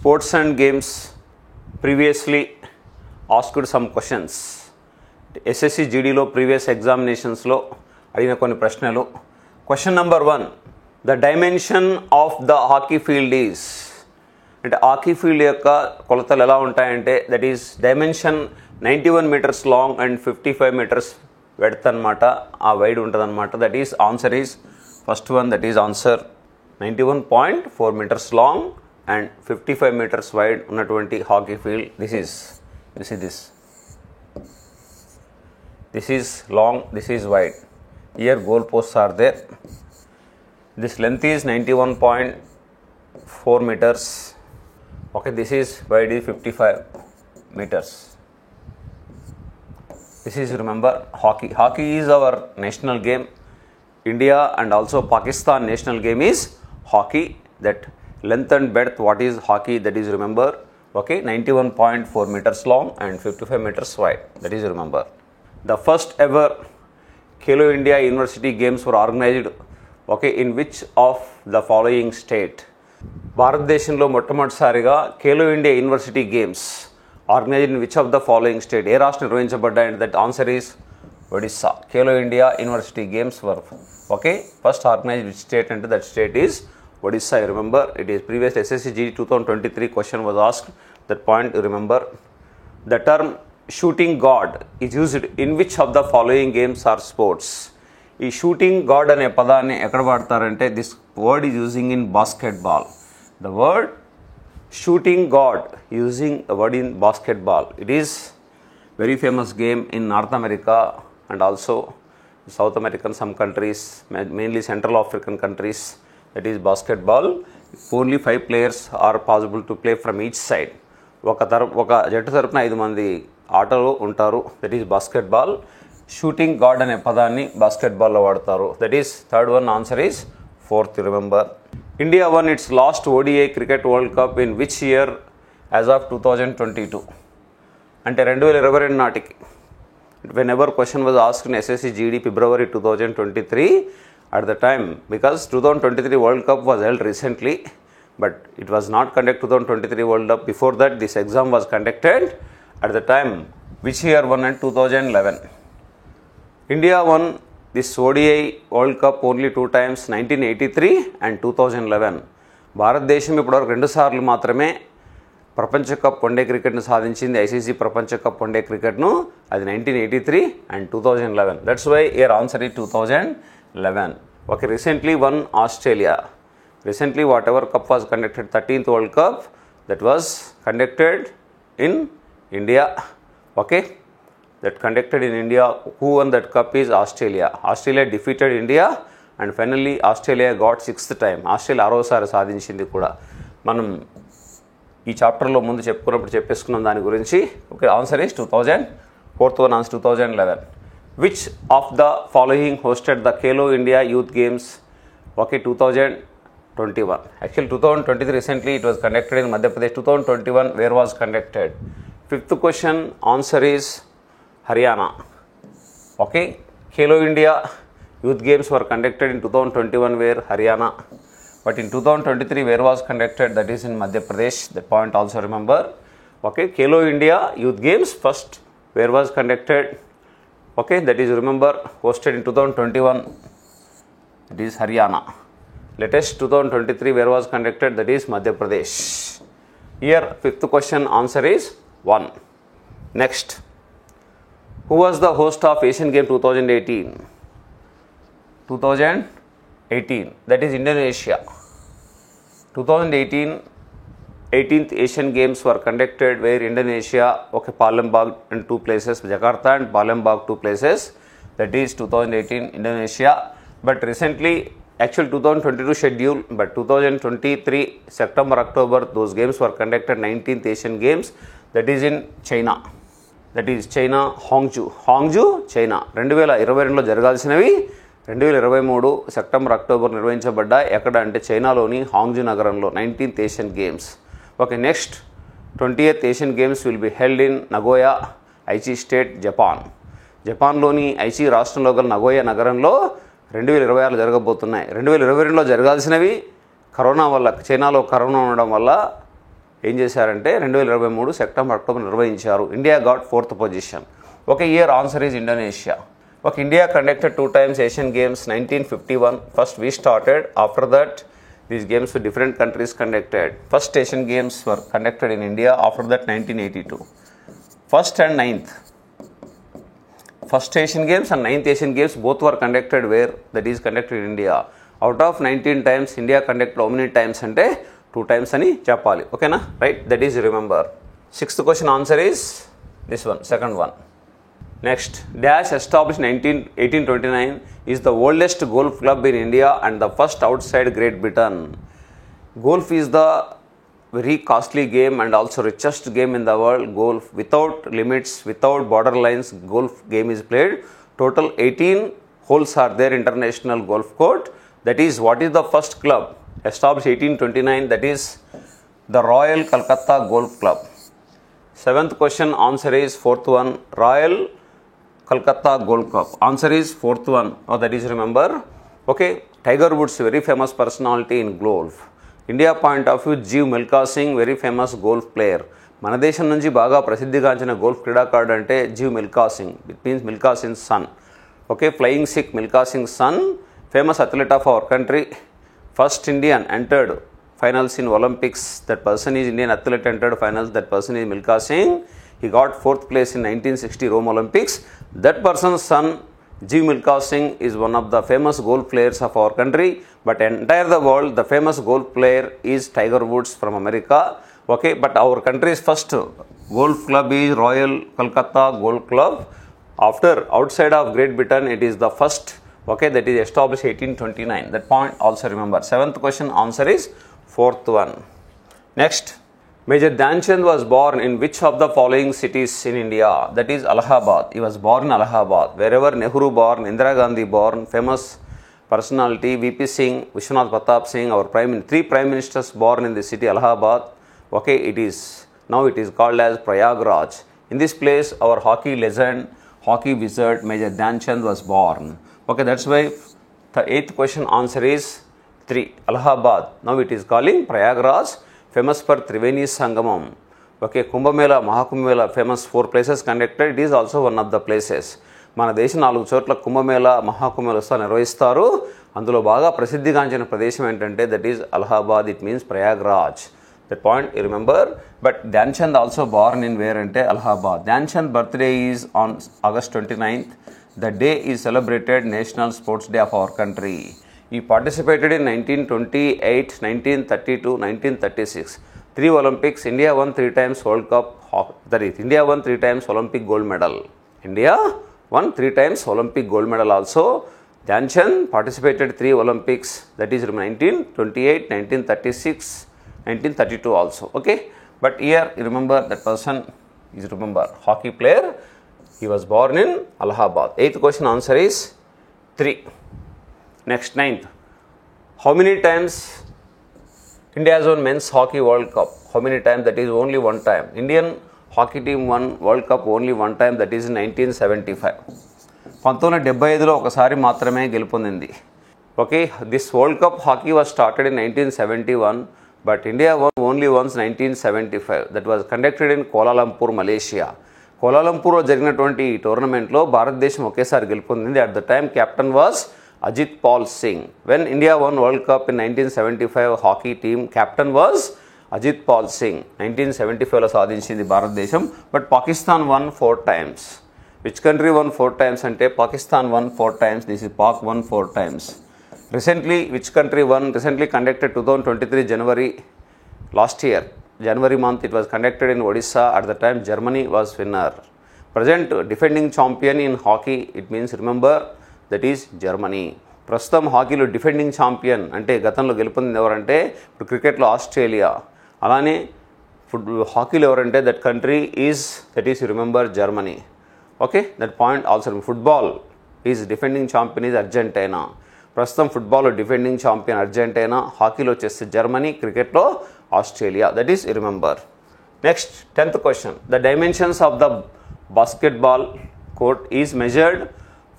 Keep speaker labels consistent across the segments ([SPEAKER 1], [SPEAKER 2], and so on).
[SPEAKER 1] sports and games previously asked some questions. SSC GDలో previous ఎగ్జామినేషన్స్లో అడిగిన కొన్ని ప్రశ్నలు. Question number 1, the dimension of the hockey field is, అంటే హాకీ ఫీల్డ్ యొక్క కొలతలు ఎలా ఉంటాయంటే that is dimension 91 metres long and 55 metres width అనమాట, ఆ వైడ్ ఉంటుంది అనమాట. That is answer is first one, that is answer 91.4 metres long and 55 meters wide ఉన్నటువంటి hockey field. This is long, this is wide. Here goal posts are there. This length is 91.4 meters. Okay, this is wide is 55 meters. This is, remember, hockey. Hockey is our national game. India and also Pakistan national game is hockey. That length and breadth, what is hockey, that is, remember, okay, 91.4 meters long and 55 meters wide, that is, remember. The first ever Khelo India University Games were organized, okay, in which of the following state? భారతదేశంలో మొట్టమొదటిసారిగా Khelo India university games organised in which of the following state, ఏ రాష్ట్రం నిర్వహించబడ్డాయి? That answer is Odisha. Khelo India university games were, okay, first organized which state, and that state is Odisha. You remember, it is previous SSC GD 2023 question was asked. That point you remember. The term shooting guard is used in which of the following games or sports? ఈ shooting guard అనే పదాన్ని ఎక్కడ వాడతారంటే this word is using in basketball. The word shooting guard using the word in basketball. It is very famous game in North America and also South American some countries, mainly central African countries. That is basketball. Only 5 players are possible to play from each side. ఒక జట్టు తరపున 5 మంది ఆటలు ఉంటారు. That is basketball. Shooting guard అనే పదాన్ని బాస్కెట్బాల్లో వాడతారు. That is third one, answer is fourth. Remember, India won its last ODI cricket world cup in which year as of 2022, అంటే 2022 నాటికి. Whenever question was asked in SSC GD February 2023 at the time, because 2023 World Cup was held recently, but it was not conducted 2023 World Cup. Before that, this exam was conducted at the time. Which year won? And 2011. India won this ODI World Cup only 2 times, 1983 and 2011. భారతదేశం ఇప్పటివరకు 2 సార్లు మాత్రమే ప్రపంచ cup one day క్రికెట్ను సాధించింది. ICC ప్రపంచ cup one day క్రికెట్ను, అది 1983 and 2011. That's why year answer ఈ 2011. Okay, recently won Australia. Recently whatever cup was conducted, 13th World Cup, that was conducted in India. Okay, that conducted in India. Who won that cup is Australia. Australia defeated India and finally Australia got 6th time. Australia 6వ సారి సాధించింది కూడా. మనం ఈ చాప్టర్లో ముందు చెప్పుకున్నప్పుడు చెప్పేసుకున్నాం దాని గురించి. Okay, answer is 2000. Fourth one answer 2011. Which of the following hosted the Khelo India Youth Games? Okay, 2021. Actually 2023 recently it was conducted in Madhya Pradesh. 2021 where was conducted? Fifth question, answer is Haryana. Okay, Khelo India Youth Games were conducted in 2021 where? Haryana. But in 2023 where was conducted? That is in Madhya Pradesh. That point also remember. Okay, Khelo India Youth Games first where was conducted? Okay, that is, remember, hosted in 2021. It is Haryana. Latest 2023 where was conducted? That is Madhya Pradesh. Here fifth question, answer is 1. Next, who was the host of Asian Game 2018? 2018, that is Indonesia. 2018 18th Asian Games were conducted where? Indonesia. Okay, Palembang and 2 places, Jakarta and Palembang 2 places. That is 2018 Indonesia. But recently, actual 2022 schedule, but 2023 September, October, those games were conducted. 19th Asian Games, that is in China. That is China, Hangzhou, China. 2022లో జరగాల్సినవి 2023 September, October నిర్వహించబడ్డాయి. ఎక్కడ అంటే చైనాలోని హాంగ్జూ నగరంలో 19th Asian Games. Okay, next 20th Asian Games will be held in Nagoya, Aichi State, Japan. జపాన్లోని Aichi రాష్ట్రంలో గల నగోయా నగరంలో 2026 జరగబోతున్నాయి. 2022లో జరగాల్సినవి కరోనా వల్ల, చైనాలో కరోనా ఉండడం వల్ల ఏం చేశారంటే 2023 సెప్టెంబర్ అక్టోబర్ నిర్వహించారు. India got 4th position. Okay, year answer is Indonesia. Okay, India conducted 2 times Asian Games, 1951. First we started, after that these games for different countries conducted. First Asian Games were conducted in India, after that 1982. First and 9th. First Asian Games and 9th Asian Games both were conducted where? That is conducted in India. Out of 19 times, India conducted how many times ante 2 times అని చెప్పాలి. ఓకేనా, right, that is remember. 6th question answer is this one, second one. Next, Dash established 1829 is the oldest golf club in India and the first outside Great Britain. Golf is the very costly game and also richest game in the world. Golf without limits, without borderlines, golf game is played. Total 18 holes are there, international golf court. That is, what is the first club established 1829? That is the Royal Calcutta Golf Club. 7th question answer is 4th one, Royal Calcutta Golf Club. Answer is 4th one. Oh, that is remember. Okay, Tiger Woods, very famous personality in golf. India point of view, Jeev Milkha Singh, very famous golf player. మన దేశం నుంచి బాగా ప్రసిద్ధిగాంచిన golf క్రీడాకారుడు అంటే Jeev Milkha Singh. It means Milkha Singh son. Okay, flying Sikh Milkha Singh son, famous athlete of our country. First Indian entered finals in Olympics. That person is Indian athlete entered finals. That person is Milkha Singh. He got 4th place in 1960 Rome Olympics. That person's son, Jeev Milkha Singh, is one of the famous golf players of our country. But entire the world, the famous golf player is Tiger Woods from America. Okay, but our country's first golf club is Royal Calcutta Golf Club. After, outside of Great Britain, it is the first. Okay, that is established 1829. That point also remember. 7th question answer is 4th one. Next, Major Dhyan Chand was born in which of the following cities in India? That is Allahabad. He was born in Allahabad. Wherever Nehru born, Indira Gandhi born, famous personality VP Singh, Vishwanath Pratap Singh, our three prime ministers born in the city Allahabad. Okay, now it is called as Prayagraj. In this place, our hockey legend, hockey wizard Major Dhyan Chand was born. Okay, that's why the 8th question answer is 3, Allahabad. Now it is calling Prayagraj, famous for Triveni Sangamam. Okay, Kumbh Mela, Mahakumbh Mela, famous 4 places conducted. It is also one of the places. మన దేశం 4 చోట్ల కుంభమేళ మహాకుంభమేళ నిర్వహిస్తారు. అందులో బాగా ప్రసిద్ధిగాంచిన ప్రదేశం ఏంటంటే that is Allahabad. It means Prayagraj. That point you remember. But Dhyan Chand also born in where అంటే Allahabad. Dhyan Chand birthday is on August 29th. The day is celebrated National Sports Day of our country. He participated in 1928, 1932, 1936. 3 Olympics. India won 3 times World Cup. That is, India won 3 times Olympic gold medal. India won 3 times Olympic gold medal also. Dhyan Chand participated 3 Olympics. That is 1928, 1936, 1932 also. Okay, but here you remember that person is remember hockey player. He was born in Allahabad. 8th question answer is 3. Next, 9th. How many times India has won men's hockey World Cup? How many times? That is only one time. Indian hockey team won World Cup only one time. That is in 1975. 1975లో ఒకసారి మాత్రమే గెలుపొందింది. Okay, this World Cup hockey was started in 1971, but India won only once 1975. That was conducted in Kuala Lumpur, Malaysia. కోలాలంపూర్లో జరిగినటువంటి ఈ టోర్నమెంట్లో భారతదేశం ఒకేసారి గెలుపొందింది. At the time captain was Ajit Pal Singh. When India won world cup in 1975 hockey team captain was Ajit Pal Singh. 1975లో సాధించింది భారతదేశం. But Pakistan won 4 times. Which country won 4 times అంటే Pakistan won 4 times. This is Pak won 4 times. Recently which country won? Recently conducted 2023 January last year. January month it was conducted in Odisha. At the time Germany was winner. Present defending champion in hockey, it means remember that is Germany. ప్రస్తుతం హాకీలో defending champion అంటే గతంలో గెలుపొందింది ఎవరంటే ఇప్పుడు క్రికెట్లో Australia. అలానే హాకీలో ఎవరంటే that country is that is remember Germany. Okay, that point also. Football is defending champion is Argentina. ప్రస్తుతం ఫుట్బాల్లో defending champion Argentina, హాకీలో వచ్చేస్తే జర్మనీ, క్రికెట్లో Australia. That is remember. Next 10th question. The dimensions of the basketball court is measured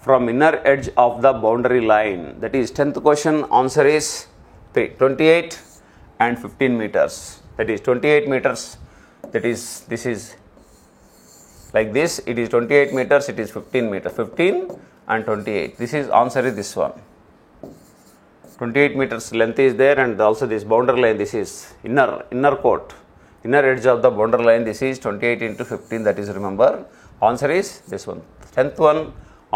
[SPEAKER 1] from inner edge of the boundary line. That is 10th question answer is 3, 28 and 15 meters. that is 28 meters, that is this is like this, it is 28 meters, it is 15 meters, 15 and 28, this is answer is this one. 28 meters length is there, and also this boundary line, this is inner court, inner edge of the boundary line, this is 28 into 15, that is remember, answer is this one. 10th one,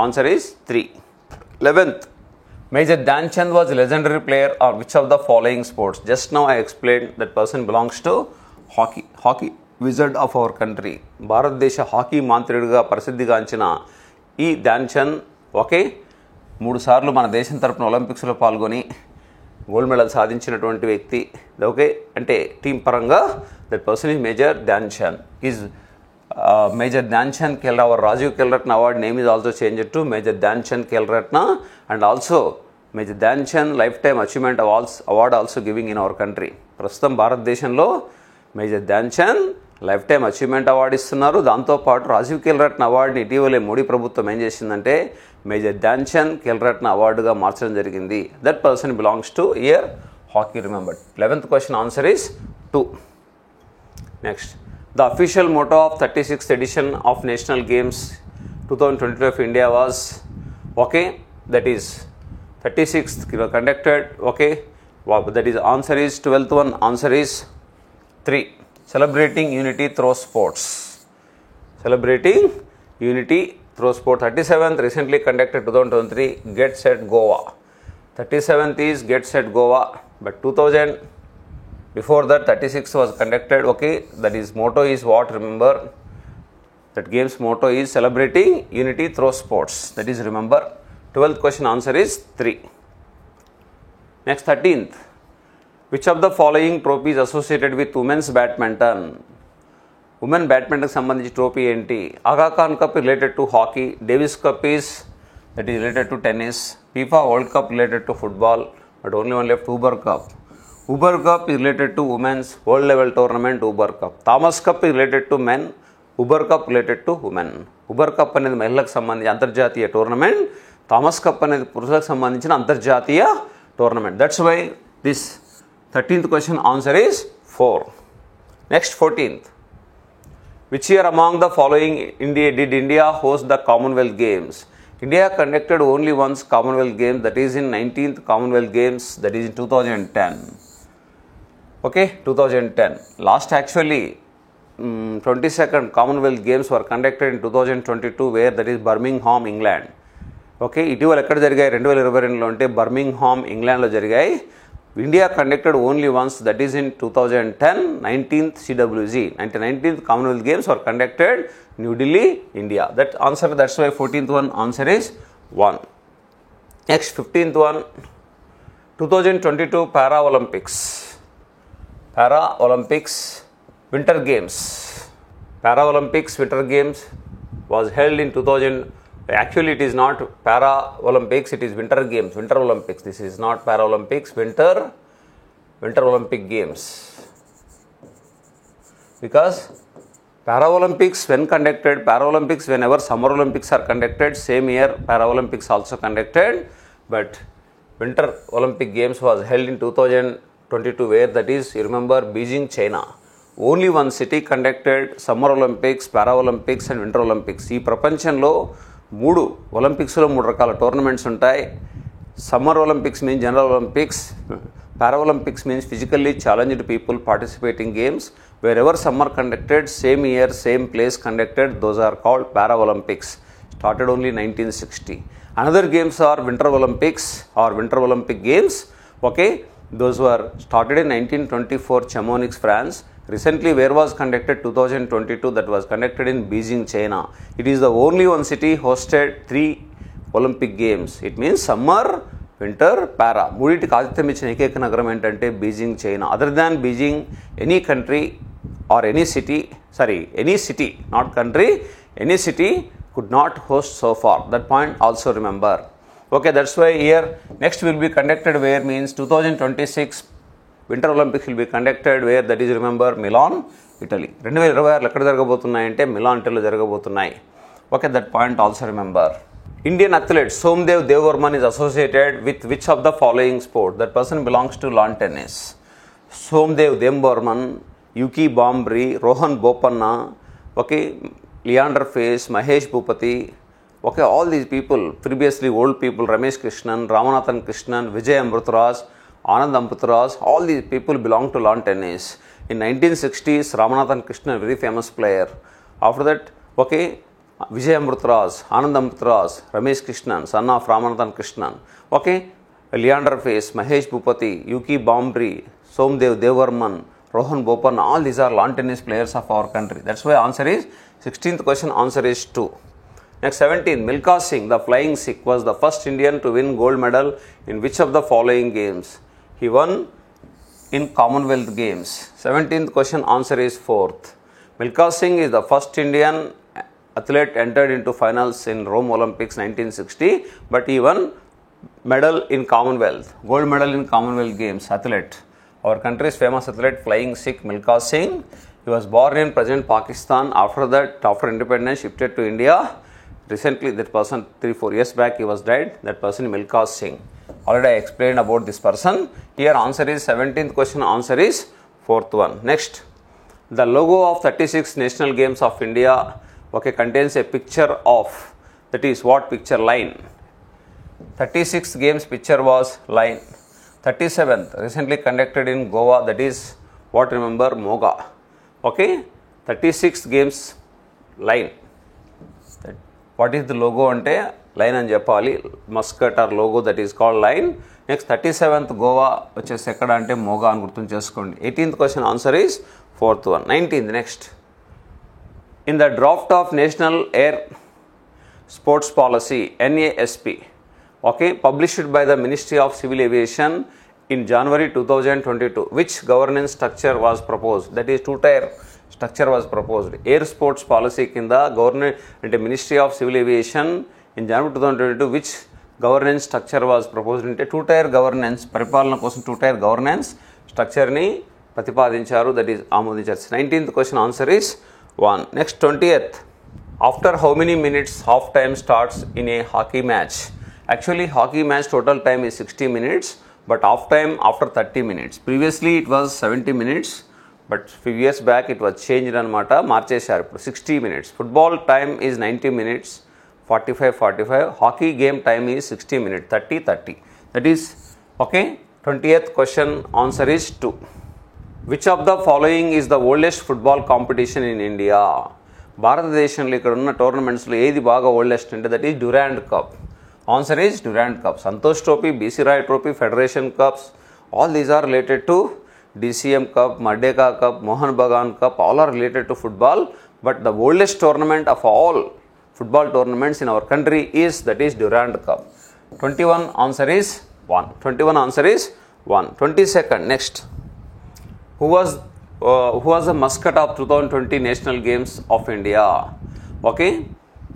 [SPEAKER 1] answer is 3. 11th, Major Dhyan Chand was a legendary player on which of the following sports? Just now I explained that person belongs to hockey wizard of our country. భారతదేశ hockey మాంత్రికుడిగా ప్రసిద్ధిగాంచిన ఈ Dhyan Chand okay 3 సార్లు మన దేశం తరపున ఒలింపిక్స్లో పాల్గొని gold medal సాధించినటువంటి వ్యక్తి. ఓకే, అంటే టీం పరంగా that person is Major Dhyan Chand. Is Major Dhyan Chand Khel our Rajiv Khel Ratna award name is also changed to Major Dhyan Chand Khel Ratna, and also Major Dhyan Chand lifetime achievement award also giving in our country. ప్రస్తుతం భారతదేశంలో Major Dhyan Chand lifetime achievement award ఇస్తున్నారు. దాంతోపాటు రాజీవ్ ఖేల్ రత్న అవార్డుని ఇటీవలే మోడీ ప్రభుత్వం ఏం చేసిందంటే major Dhyan Chand Khel రత్న అవార్డుగా మార్చడం జరిగింది. That person belongs to year hockey remembered. 11th question answer is 2. Next, the official motto of 36th edition of National Games 2022 of India was okay, that is 36th conducted, okay, that is answer is 12th one, answer is 3. Celebrating unity through sports. Celebrating unity through sport. 37th recently conducted 2023 Get Set Goa. 37th is Get Set Goa, but 2000 before that 36th was conducted. Okay, that is motto is what, remember that game's motto is celebrating unity through sports, that is remember. 12th question answer is 3. Next, 13th, which of the following trophy is associated with women's badminton? Women బ్యాడ్మింటన్కి సంబంధించి trophy ఏంటి? Aga Khan cup related to hockey, Davis cup is that is related to tennis, FIFA world cup related to football, but only one left, Uber cup. Uber cup is related to women's world level tournament Uber cup. Thomas cup is related to men, Uber cup related to women. Uber cup అనేది మహిళలకు సంబంధించి అంతర్జాతీయ tournament, Thomas cup అనేది పురుషులకు సంబంధించిన అంతర్జాతీయ tournament. That's why this 13th question answer is 4. Next, 14th, which year among the following did India host the Commonwealth Games? India conducted only once Commonwealth Games, that is in 19th Commonwealth Games, that is in 2010. Okay, 2010. Last actually 22nd Commonwealth Games were conducted in 2022 where, that is Birmingham, England. Okay, ఇటీవల ఎక్కడ జరిగాయి? 2022లో అంటే Birmingham ఇంగ్లాండ్లో జరిగాయి. India conducted only once, that is in 2010 19th CWG, 19th Commonwealth Games were conducted New Delhi, India. That answer, that's why 14th one answer is 1. Next, 15th one, 2022 Paralympics Winter Games. Paralympics Winter Games was held in 2000. Actually, it is not Para-Olympics, it is Winter Games, Winter Olympics. This is not Paralympics, Winter Olympic Games. Because Paralympics when conducted, Paralympics whenever Summer Olympics are conducted, same year Paralympics also conducted. But Winter Olympic Games was held in 2022 where, that is, you remember, Beijing, China. Only one city conducted Summer Olympics, Paralympics and Winter Olympics. ఈ ప్రపంచంలో 3 ఒలింపిక్స్లో 3 రకాల tournaments ఉంటాయి. Summer Olympics means general Olympics, Paralympics means physically challenged people participating games. Wherever summer conducted, same year same place conducted, those are called Paralympics. Started only 1960. Another games are winter Olympics or winter Olympic games. Okay, those were started in 1924 Chamonix, France. Recently, where was conducted 2022, that was conducted in Beijing, China. It is the only one city hosted 3 Olympic Games. It means summer, winter, para. మూడింటికి ఆతిథ్యం ఇచ్చిన ఏకైక నగరం ఏంటంటే Beijing, China. Other than Beijing, any country or any city, not country, any city could not host so far. That point also remember. Okay, that's why here next will be conducted where means 2026 Winter Olympics will be conducted where, that is remember, Milan, Italy. 2026 ఎక్కడ జరగబోతున్నాయంటే melon, ఇటలీలో జరగబోతున్నాయి. Okay, that point also remember. Indian athlete Somdev Devvarman is associated with which of the following sport? That person belongs to lawn tennis. Somdev Devvarman Yuki Bombri, Rohan Bopanna, okay, Leander Paes, Mahesh Bhupati, okay, all these people, previously old people, Ramesh Krishnan, Ramanathan Krishnan, Vijay Amrutraj, Anand Amrutraj, all these people belong to lawn tennis. In 1960s, Ramanathan Krishnan, very famous player. After that, okay, Vijay Amrutraj, Anand Amrutraj, Ramesh Krishnan, son of Ramanathan Krishnan, okay, Leander Paes, Mahesh Bhupati, Yuki Bombri, Somdev Devarman, Rohan Bopanna, all these are lawn tennis players of our country. That's why answer is 16th question, answer is 2. Next 17, Milkha Singh, the flying Sikh, was the first Indian to win gold medal in which of the following games? He won in Commonwealth Games. 17th question, answer is 4th. Milkha Singh is the first Indian athlete entered into finals in Rome Olympics 1960, but he won medal in Commonwealth, gold medal in Commonwealth Games, athlete. Our country's famous athlete, flying Sikh, Milkha Singh. He was born in present Pakistan. After that, after independence, shifted to India. Recently, that person, 3-4 years back, he was died. That person, Milkha Singh. Already I explained about this person. Here, answer is 17th question, answer is 4th one. Next, the logo of 36 National Games of India, okay, contains a picture of, that is what picture? Line. 36th games picture was line. 37th, recently conducted in Goa, that is what, remember? Moga. Okay, 36th games line. What is the logo ante? Line and Japali, musket or logo, that is called line. Next 37th Goa, which is second ante Moga and Gurtun Cheskondi. 18th question, answer is 4th one. 19th, next. In the draft of National Air Sports Policy, NASP, okay, published by the Ministry of Civil Aviation in January 2022, which governance structure was proposed? That is two-tier structure was proposed. Air Sports Policy kinda government and Ministry of Civil Aviation in January 2022, which governance structure was proposed? Into two-tier governance, పరిపాలన కోసం two-tier governance structure ni ప్రతిపాదించారు, that is ఆమోదించారు. 19th question, answer is 1. Next 20th, after how many minutes half time starts in a hockey match? Actually, hockey match total time is 60 minutes, but half time after 30 minutes. Previously it was 70 minutes, but few years back it was changed anamata, marchesharu. 60 minutes. Football time is 90 minutes, 45. Hockey game time is 60 minutes, 30. That is, okay, 20th question, answer is 2. Which of the following is the oldest football competition in India? భారతదేశంలో ఇక్కడ ఉన్న టోర్నమెంట్స్లో ఏది బాగా oldest అంటే that is Durand cup. Answer is Durand Cup. Santosh Trophy, BC Rai Trophy, Federation Cups, all these are related to DCM Cup, Merdeka Cup, Mohan Bagan Cup, all are related to football. But the oldest tournament of all football tournaments in our country is, that is Durand Cup. 21 answer is 1. 21 answer is 1. 22nd, next. Who was the mascot of 2020 National Games of India? Okay.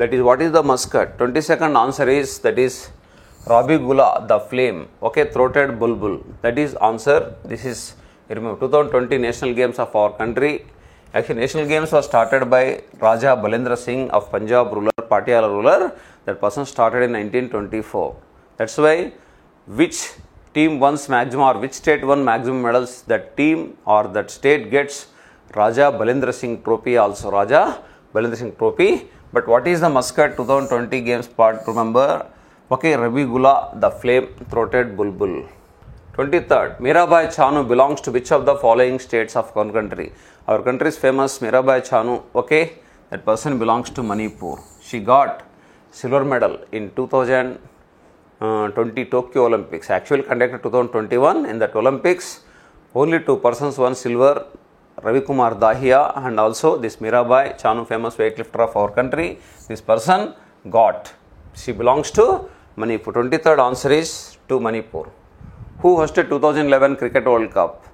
[SPEAKER 1] That is, what is the mascot? 22nd answer is, that is Rabi Gula, the flame. Okay, throated bulbul. That is answer. This is, remember, 2020 National Games of our country. Actually, National Games was started by Raja Balendra Singh of Punjab ruler, Patiala ruler. That person started in 1924. That's why, which team wins maximum or which state won maximum medals, that team or that state gets Raja Balendra Singh Trophy also. Raja Balendra Singh Trophy. But what is the mascot 2020 games part? Remember, okay, Rabi Gula, the flame-throated bulbul. 23rd, Mirabai Chanu belongs to which of the following states of our country? Our country's famous Mirabai Chanu, okay, that person belongs to Manipur. She got silver medal in 2020 Tokyo Olympics. Actually conducted 2021. In that Olympics, only 2 persons won silver. Ravi Kumar Dahiya and also this Mirabai Chanu, famous weightlifter of our country. This person got. She belongs to Manipur. 23rd answer is to Manipur. Who hosted 2011 Cricket World Cup?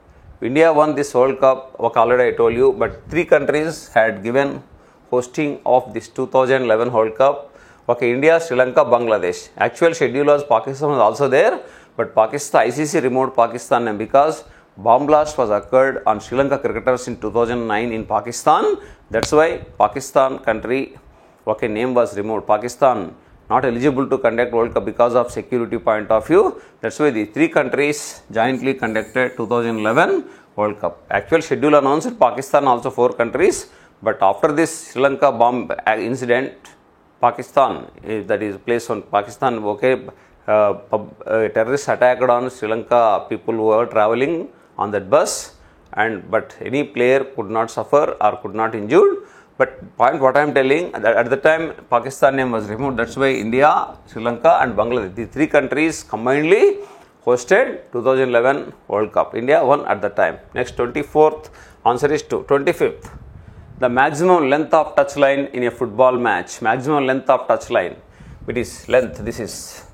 [SPEAKER 1] India won this World Cup. Okay, already I told you, but 3 countries had given hosting of this 2011 World Cup. Okay, India, Sri Lanka, Bangladesh. Actual schedule was Pakistan was also there, but Pakistan, ICC removed Pakistan name because bomb blast was occurred on Sri Lanka cricketers in 2009 in Pakistan. That's why Pakistan country, okay, name was removed. Pakistan not eligible to conduct World Cup because of security point of view. That's why the 3 countries jointly conducted 2011 World Cup. Actual schedule announced Pakistan also 4 countries, but after this Sri Lanka bomb incident, Pakistan, that is placed on Pakistan, terrorist attacked on Sri Lanka people who were traveling on that bus, but any player could not suffer or could not injured. But point what I am telling, that at the time Pakistan name was removed. That's why India, Sri Lanka and Bangladesh, the 3 countries combinedly hosted 2011 World Cup. India won at the time. Next, 24th answer is 2. 25th, the maximum length of touch line in a football match. Maximum length of touch line. It is length. This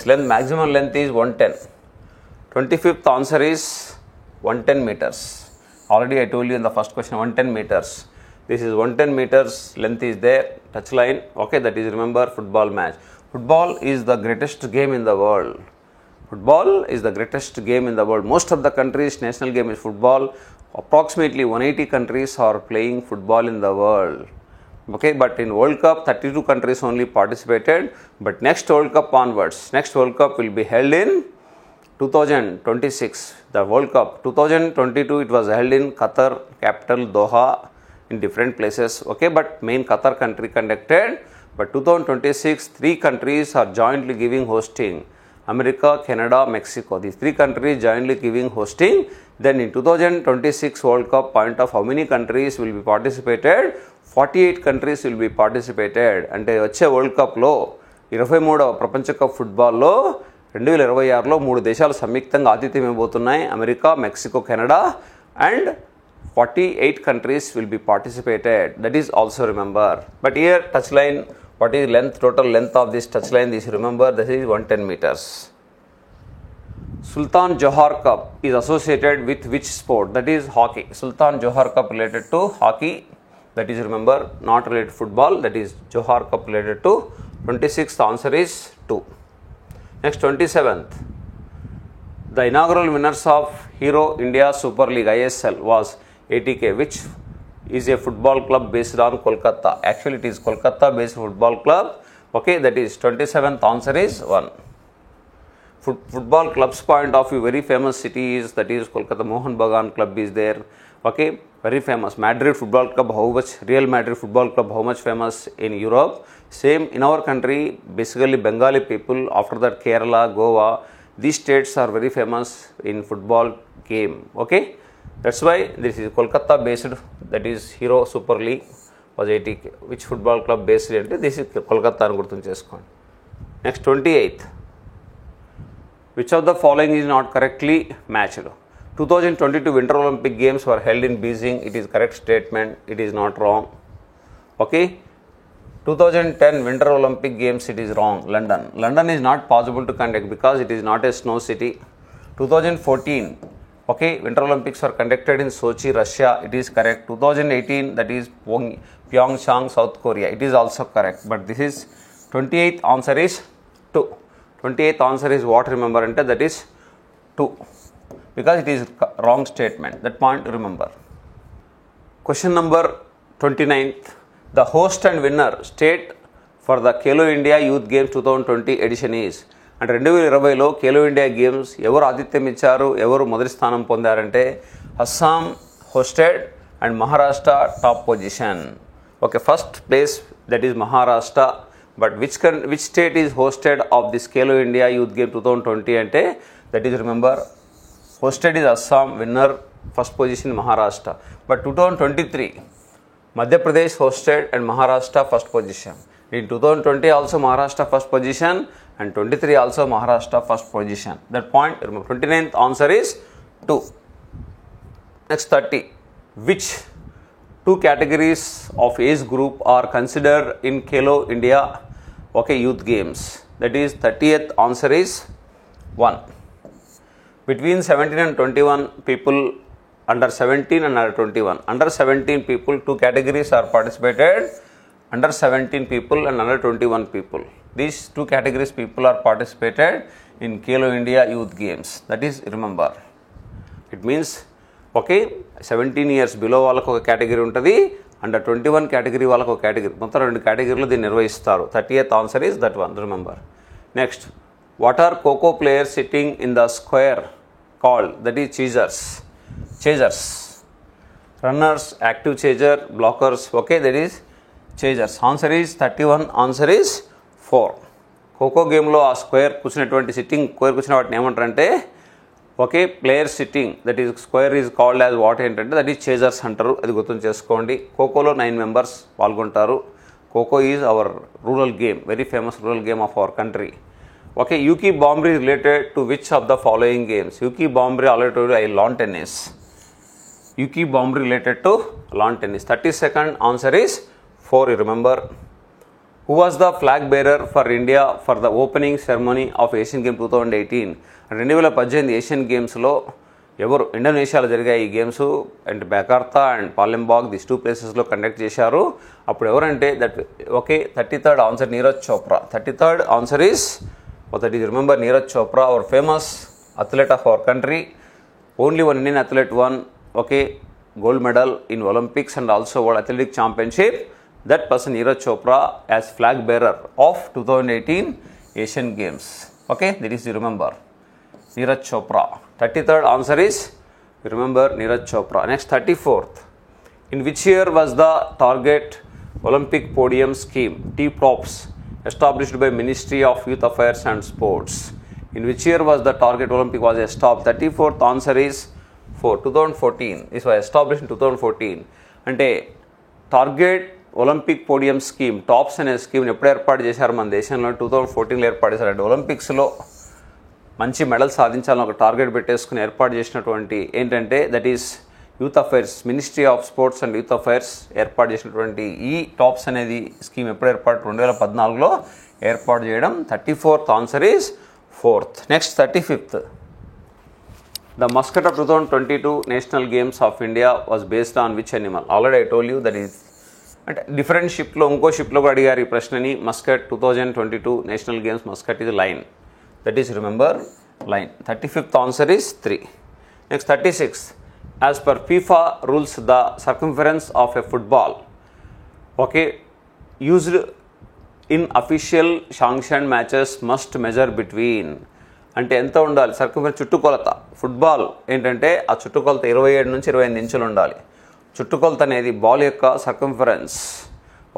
[SPEAKER 1] length, maximum length is 110. 25th answer is 110 meters. Already I told you in the first question, 110 meters. This is 110 meters length is there, touch line. Okay, that is, remember, football match. Football is the greatest game in the world. Football is the greatest game in the world. Most of the countries' national game is football. Approximately 180 countries are playing football in the world. Okay, but in World Cup, 32 countries only participated. But next World Cup onwards, next World Cup will be held in 2026. The World Cup 2022, it was held in Qatar, capital Doha, in different places. Okay, but main Qatar country conducted. But 2026, 3 countries are jointly giving hosting. America, Canada, Mexico. These 3 countries jointly giving hosting. Then in 2026 World Cup, point of how many countries will be participated? 48 countries will be participated. అంటే వచ్చే world కప్లో 23వ ప్రపంచ cup ఫుట్బాల్లో 2026లో 3 దేశాలు సంయుక్తంగా ఆతిథ్యం ఇవ్వబోతున్నాయి. America, Mexico, Canada, and 48 countries will be participated. That is also remember. But here touch line, what is length, total length of this touch line, this remember, this is 110 meters. Sultan Johar Cup is associated with which sport? That is hockey. Sultan Johar Cup related to hockey. That is, remember, not related to football. That is Johar Cup related to. 26th answer is 2. Next, 27th. The inaugural winners of Hero India Super League ISL was ATK, which is a football club based on Kolkata. Actually, it is Kolkata based football club. Okay, that is 27th answer is 1. Football club's point of view, very famous city is, that is Kolkata. Mohan Bagan club is there. Okay, very famous. Madrid football club, how much? Real Madrid football club, how much famous in Europe? Same in our country, basically Bengali people, after that Kerala, Goa, these states are very famous in football game. Okay, that's why this is Kolkata based, that is Hero Super League was ATK. Which football club based ante this is Kolkata అని గుర్తు చేసుకోండి. Next, 28th. Which of the following is not correctly matched? 2022 Winter Olympic Games were held in Beijing. It is correct statement. It is not wrong. Okay. 2010 Winter Olympic Games, it is wrong. London. London is not possible to conduct because it is not a snow city. 2014, okay, Winter Olympics were conducted in Sochi, Russia. It is correct. 2018, that is Pyeongchang, South Korea. It is also correct. But this is 28th answer is 2. 28th answer is what, remember, ante that is 2. Because it is wrong statement. That point remember. Question number 29th. The host and winner state for the Khelo India Youth Games 2020 edition is. అంటే 2020లో Khelo India games ఎవరు ఆతిథ్యం ఇచ్చారు, ఎవరు మొదటి స్థానం పొందారంటే Assam hosted and Maharashtra top position. Okay, first place that is Maharashtra. But which state is hosted of this Khelo India youth game 2020 అంటే that is, remember, hosted is Assam, winner first position Maharashtra. But 2023 Madhya Pradesh hosted and Maharashtra first position. In 2020 also Maharashtra first position and 23 also Maharashtra first position. That point remember. 29th answer is 2. Next, 30. Which 2 categories of age group are considered in Khelo India, okay, youth games? That is 30th answer is 1. Between 17 and 21 people, under 17 and under 21. Under 17 people, 2 categories are participated. Under 17 people and under 21 people. These 2 categories people are participated in Khelo India Youth Games. That is, remember. It means, okay, 17 years below వాళ్ళకు ఒక category ఉంటుంది, under 21 category వాళ్ళకు ఒక category, మొత్తం 2 కేటగిరీలు దీన్ని నిర్వహిస్తారు. 30th answer is that one, remember. Next, what are Kho-Kho players sitting in the square called? That is chasers. Chasers. Runners, active chaser, blockers. Okay, that is chasers. Answer is 31. Answer is 4. Kho kho గేమ్లో ఆ square కూర్చున్నటువంటి sitting square కూర్చున్న వాటిని ఏమంటారంటే okay player sitting that is square is called as what ఏంటంటే that is chasers అంటారు. అది గుర్తు చేసుకోండి. ఖోఖోలో 9 మెంబర్స్ పాల్గొంటారు. Kho kho is our rural game, very famous rural game of our country. Okay, Yuki Bhambri related to which of the following games? Yuki Bhambri related I lawn tennis. Yuki Bhambri related to lawn tennis. 32nd answer is 4. You remember. Who was the flag bearer for India for the opening ceremony of Asian Games 2018? 2018 Asian గేమ్స్లో ఎవరు? ఇండోనేషియాలో జరిగాయి ఈ games and Jakarta and Palembang this 2 ప్లేసెస్లో conduct చేశారు. అప్పుడు ఎవరంటే that okay 33rd answer Neeraj Chopra. 33rd answer is that is remember Neeraj Chopra, our famous athlete of our country. Only one Indian athlete one okay gold medal in Olympics and also World Athletic Championship. That person Neeraj Chopra as flag bearer of 2018 Asian Games. Okay, that is you remember. Neeraj Chopra. 33rd answer is you remember Neeraj Chopra. Next 34th. In which year was the Target Olympic Podium Scheme (TPOPS) established by Ministry of Youth Affairs and Sports? In which year was the Target Olympic was established? 34th answer is 2014. This was established in 2014. అంటే target Olympic podium scheme tops అనే స్కీమ్ని ఎప్పుడు ఏర్పాటు చేశారు మన దేశంలో? 2014లో ఏర్పాటు చేశారంటే ఒలింపిక్స్లో మంచి మెడల్ సాధించాలని ఒక టార్గెట్ పెట్టేసుకుని ఏర్పాటు చేసినటువంటి ఏంటంటే that is youth affairs, ministry of sports and youth affairs ఏర్పాటు చేసినటువంటి ఈ టాప్స్ అనేది స్కీమ్ ఎప్పుడు ఏర్పాటు? 2014లో ఏర్పాటు చేయడం. 34th answer is 4th. Next 35th. The muscat of 2022 National Games of India was based on which animal? Already I told you that is అంటే different షిప్లో ఇంకో షిప్లో కూడా అడిగారు ఈ ప్రశ్నని. Mascot 2022 national games mascot is lion. That is remember lion. 35th answer is 3. Next 36. As per FIFA rules the circumference of a football okay used in official sanction matches must measure between అంటే ఎంత ఉండాలి? Circumference చుట్టుకొలత. Football ఏంటంటే ఆ చుట్టుకొలత 27 నుంచి 28 ఇంచులు ఉండాలి. చుట్టుకొలత అనేది బాల్ యొక్క circumference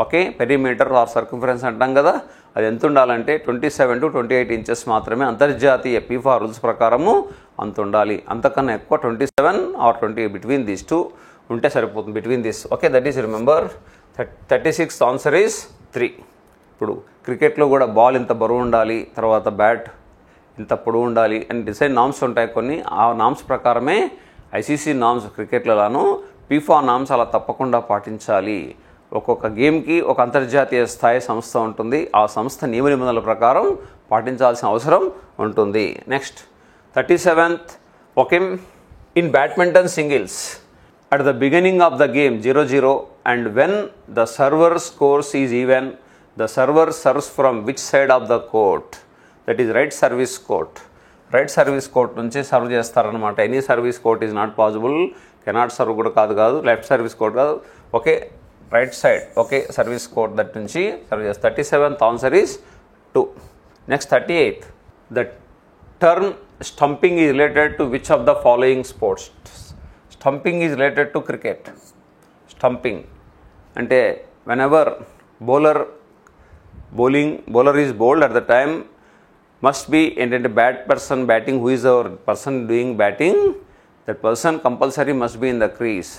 [SPEAKER 1] okay perimeter or circumference అంటాం కదా, అది ఎంత ఉండాలంటే 27 to 28 ఇంచెస్ మాత్రమే అంతర్జాతీయ ఫీఫా రూల్స్ ప్రకారము అంత ఉండాలి. అంతకన్నా ఎక్కువ 27 ఆర్ 20 బిట్వీన్ దీస్ 2 ఉంటే సరిపోతుంది. Between this okay that is remember. 36th answer is 3. ఇప్పుడు క్రికెట్లో కూడా బాల్ ఇంత బరువు ఉండాలి, తర్వాత బ్యాట్ ఇంత పొడవు ఉండాలి అని డిసైడ్ నామ్స్ ఉంటాయి కొన్ని. ఆ నామ్స్ ప్రకారమే ఐసీసీ నామ్స్ క్రికెట్లలోనూ ఫీఫా నామ్స్ అలా తప్పకుండా పాటించాలి. ఒక్కొక్క గేమ్కి ఒక అంతర్జాతీయ స్థాయి సంస్థ ఉంటుంది. ఆ సంస్థ నియమ నిబంధనల ప్రకారం పాటించాల్సిన అవసరం ఉంటుంది. Next 37th. Okay, in badminton singles at the beginning of the game 0-0 and when the server scores is even the server serves from which side of the court? That is right service court. Right service court నుంచి serve చేస్తారనమాట. Any service court is not possible. Cannot serve కూడా కాదు. Left service court కాదు. Okay right side okay service court that నుంచి serve చేస్తారు. 37th answer is 2. Next 38. The term stumping is related to which of the following sports? Stumping is related to cricket. Stumping అంటే whenever bowler is bowled at the time must be ఏంటంటే bat person batting who is our person doing batting that person compulsory must be in the crease.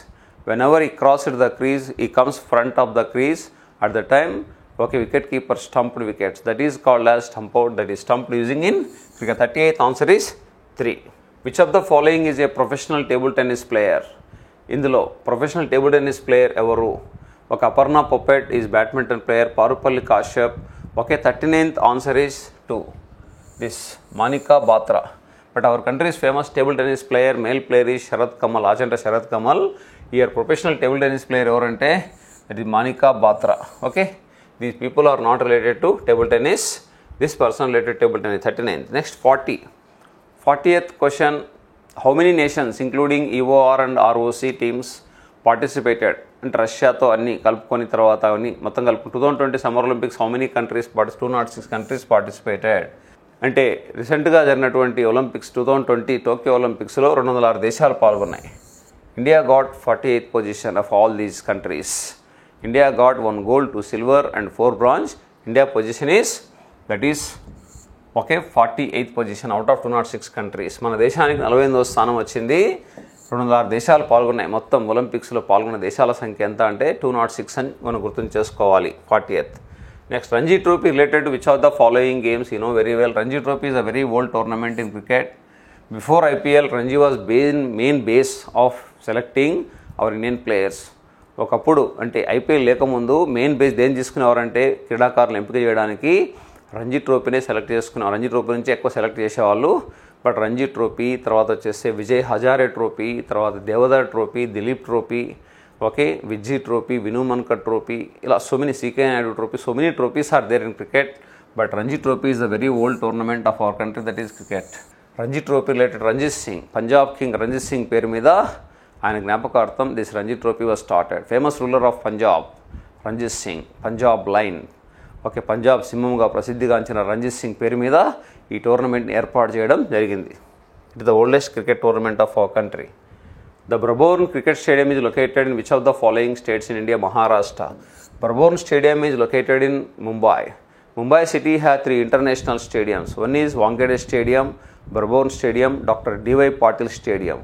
[SPEAKER 1] Whenever he crossed the crease he comes front of the crease at the time okay wicketkeeper stumped wickets that is called as stump out. That is stumped using in cricket. 38th answer is 3. Which of the following is a professional table tennis player? ఇందులో professional table tennis player ఎవరు? ఒక Aparna Popat is badminton player. Parupalli Kashyap. Okay 39th answer is 2. This Manika Batra. But our country is famous table tennis player male player is Sharath Kamal. Achanta Sharath Kamal. Year professional table tennis player ఎవరంటే that is Manika Batra. Okay these people are not related to table tennis. This person related table tennis. 39th. Next 40th question. How many nations including EOR and ROC teams participated? అంటే రష్యాతో అన్ని కలుపుకొని తర్వాత అన్ని మొత్తం కలుపుకొని 2020 summer Olympics how many countries 206 countries participated. అంటే రీసెంట్గా జరిగినటువంటి ఒలింపిక్స్ 2020 టోక్యో ఒలింపిక్స్లో 206 దేశాలు పాల్గొన్నాయి. India got 48th position of all these countries. India got 1 gold, 2 silver and 4 bronze. India position is 48th position out of 206 countries. మన దేశానికి 48వ స్థానం వచ్చింది. 206 దేశాలు పాల్గొన్నాయి. మొత్తం ఒలింపిక్స్లో పాల్గొన్న దేశాల సంఖ్య ఎంత అంటే 206 అని మనం గుర్తు చేసుకోవాలి. 40th. Next, Ranji trophy related to which of the following games you know very well. Ranji trophy is a very old tournament in cricket. Before IPL, Ranji was main base of selecting our Indian players. ఒకప్పుడు అంటే IPL లేకముందు main base దేని తీసుకునేవారంటే క్రీడాకారులు ఎంపిక చేయడానికి Ranji ట్రోఫీనే select చేసుకున్నారు. Ranji trophy నుంచి ఎక్కువ select చేసేవాళ్ళు. బట్ రంజీ ట్రోఫీ తర్వాత వచ్చేసి విజయ్ హజారే ట్రోఫీ, తర్వాత Deodhar trophy, Duleep trophy, Vizzy trophy, Vinoo Mankad trophy, ఇలా so many C K Nayudu trophy, so many trophies are there in cricket. But Ranji trophy is a very old tournament of our country, that is cricket. Ranji trophy related Ranjit Singh, Punjab king Ranjit Singh పేరు మీద ఆయన జ్ఞాపకార్థం this Ranji trophy was started. Famous ruler of Punjab Ranjit Singh, Punjab lion, Punjab సింహంగా ప్రసిద్ధిగాంచిన రంజిత్ సింగ్ పేరు మీద ఈ టోర్నమెంట్ని ఏర్పాటు చేయడం జరిగింది. It is the oldest cricket tournament of our country. The Brabourne Cricket Stadium is located in which of the following states in India? Maharashtra. Brabourne Stadium is located in Mumbai. Mumbai city has 3 international stadiums. One is Wankhede Stadium, Brabourne Stadium, Dr. D.Y. Patil Stadium.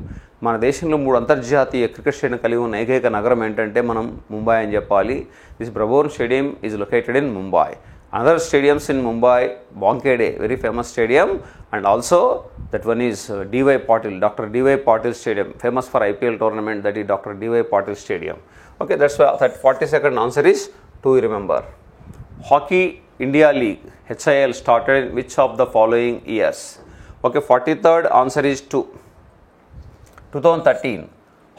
[SPEAKER 1] మన దేశంలో 3 అంతర్జాతీయ cricket stadium కలిగి ఉన్న ఏకైక నగరం ఏంటంటే మనం ముంబై అని చెప్పాలి. This Brabourne Stadium is located in Mumbai. Other stadiums in Mumbai, Wankhede, very famous stadium, and also that one is D.Y. Patil, Dr. D.Y. Patil Stadium, famous for IPL tournament, that is Dr. D.Y. Patil Stadium. That's why that 42nd answer is 2, you remember. Hockey India League, HIL, started in which of the following years? 43rd answer is 2. 2013.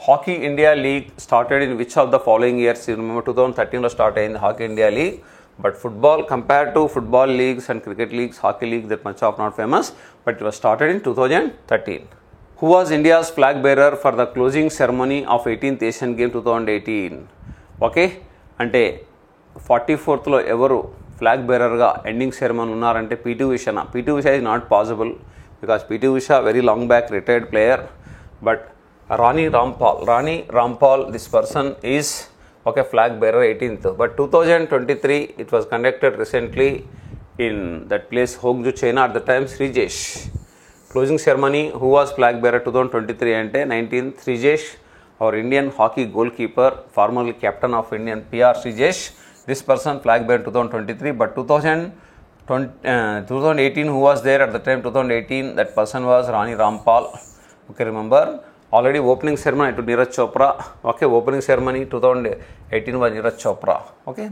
[SPEAKER 1] Hockey India League started in which of the following years? You remember 2013 lo start ayindi Hockey India League. But football, compared to football leagues and cricket leagues, hockey league that much of not famous, but it was started in 2013. Who was India's flag bearer for the closing ceremony of 18th Asian Games 2018? అంటే 44th లో ఎవరు flag బేరర్గా ending ceremony ఉన్నారంటే PT Usha. PT Usha is not possible because PT Usha very long back retired player, but Rani Rampal, this person is flag bearer 18th. But 2023 it was conducted recently in that place Hongju, China. At the time Srijesh, closing ceremony, who was flag bearer 2023 ante 19th Srijesh, our Indian hockey goalkeeper, formerly captain of Indian PR Srijesh. This person flag bearer 2023. But 2018 who was there at the time 2018, that person was Rani Rampal. Remember, already opening ceremony to Neeraj Chopra. Opening ceremony 2018 was Neeraj Chopra.